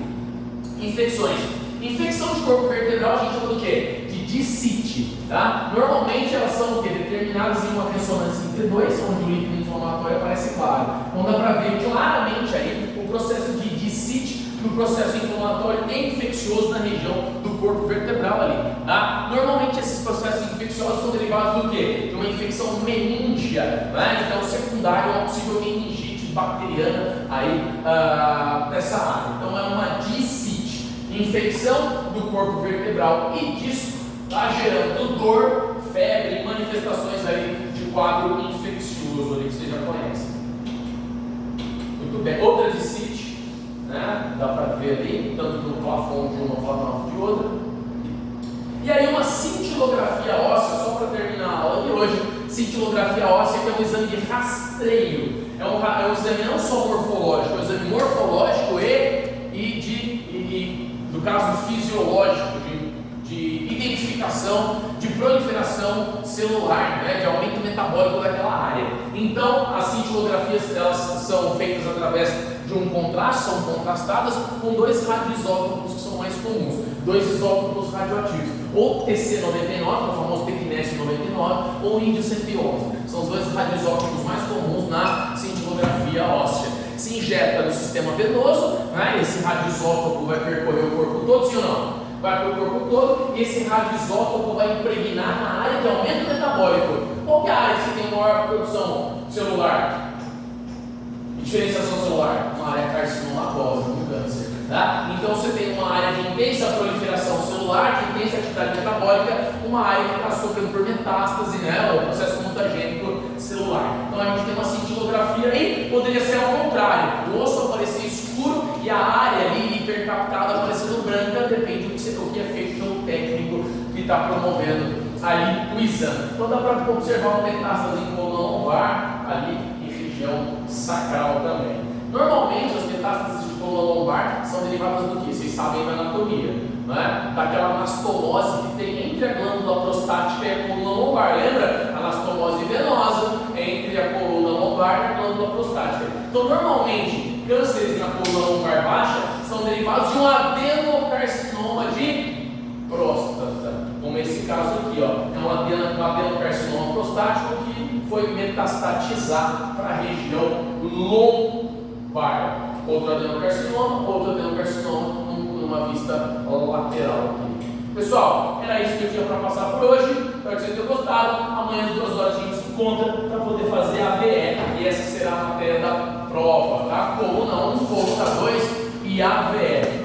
infecções. Infecção de corpo vertebral a gente chama do quê? De discite, tá? Normalmente elas são o quê? Determinadas em uma ressonância entre 2, onde o líquido inflamatório aparece claro. Então dá para ver claramente aí o processo de discite do processo inflamatório e infeccioso na região do corpo vertebral ali, tá? Normalmente esses processos infecciosas são derivadas do quê? De uma infecção meníngea, né? Então, secundário é uma possível meningite bacteriana aí nessa área. Então, é uma discite, infecção do corpo vertebral e disco, tá gerando dor, febre e manifestações aí de quadro infeccioso ali que você já conhece. Muito bem, outra discite, né? Dá para ver ali, tanto do plafond de uma quanto de outra. E aí uma cintilografia óssea, só para terminar a aula de hoje, cintilografia óssea que é um exame de rastreio, é um exame não só morfológico, é um exame morfológico no caso fisiológico, de identificação, de proliferação celular, né, de aumento metabólico daquela área. Então, as cintilografias elas são feitas através de um contraste, são contrastadas com dois radioisótopos que são mais comuns, dois isótopos radioativos, ou TC99, o famoso Tecnésio 99, ou Índio 111. São os dois radioisótopos mais comuns na cintilografia óssea. Se injeta no sistema venoso, né, esse radioisótopo vai percorrer o corpo todo, sim ou não? Vai para o corpo todo e esse radioisótopo vai impregnar na área de aumento metabólico. Qual que é a área que tem maior produção celular? Diferenciação celular, uma área carcinomatosa, no câncer. Tá? Então você tem uma área de intensa proliferação celular, de intensa atividade metabólica, uma área que está sofrendo por metástase, né, o processo mutagênico celular. Então a gente tem uma cintilografia e poderia ser ao contrário, o osso aparecer escuro e a área ali hipercaptada aparecendo branca, depende do que é feito pelo técnico que está promovendo ali o exame. Então dá para observar uma metástase em coluna lombar ali e região sacral também. Normalmente as metástases de coluna lombar são derivadas do que? Vocês sabem da anatomia, né? Daquela anastomose que tem entre a glândula prostática e a coluna lombar. Lembra? Anastomose venosa entre a coluna lombar e a glândula prostática. Então normalmente cânceres na coluna lombar baixa são derivados de um adenocarcinoma de próstata, como esse caso aqui, ó, é um adenocarcinoma prostático que foi metastatizar para a região lombar. Outro adenocarcinoma numa vista lateral aqui. Pessoal, era isso que eu tinha para passar por hoje. Espero que vocês tenham gostado. Amanhã às 2 horas a gente se encontra para poder fazer a VE, e essa será a matéria da prova, tá? Coluna 1, coluna 2 e a VE.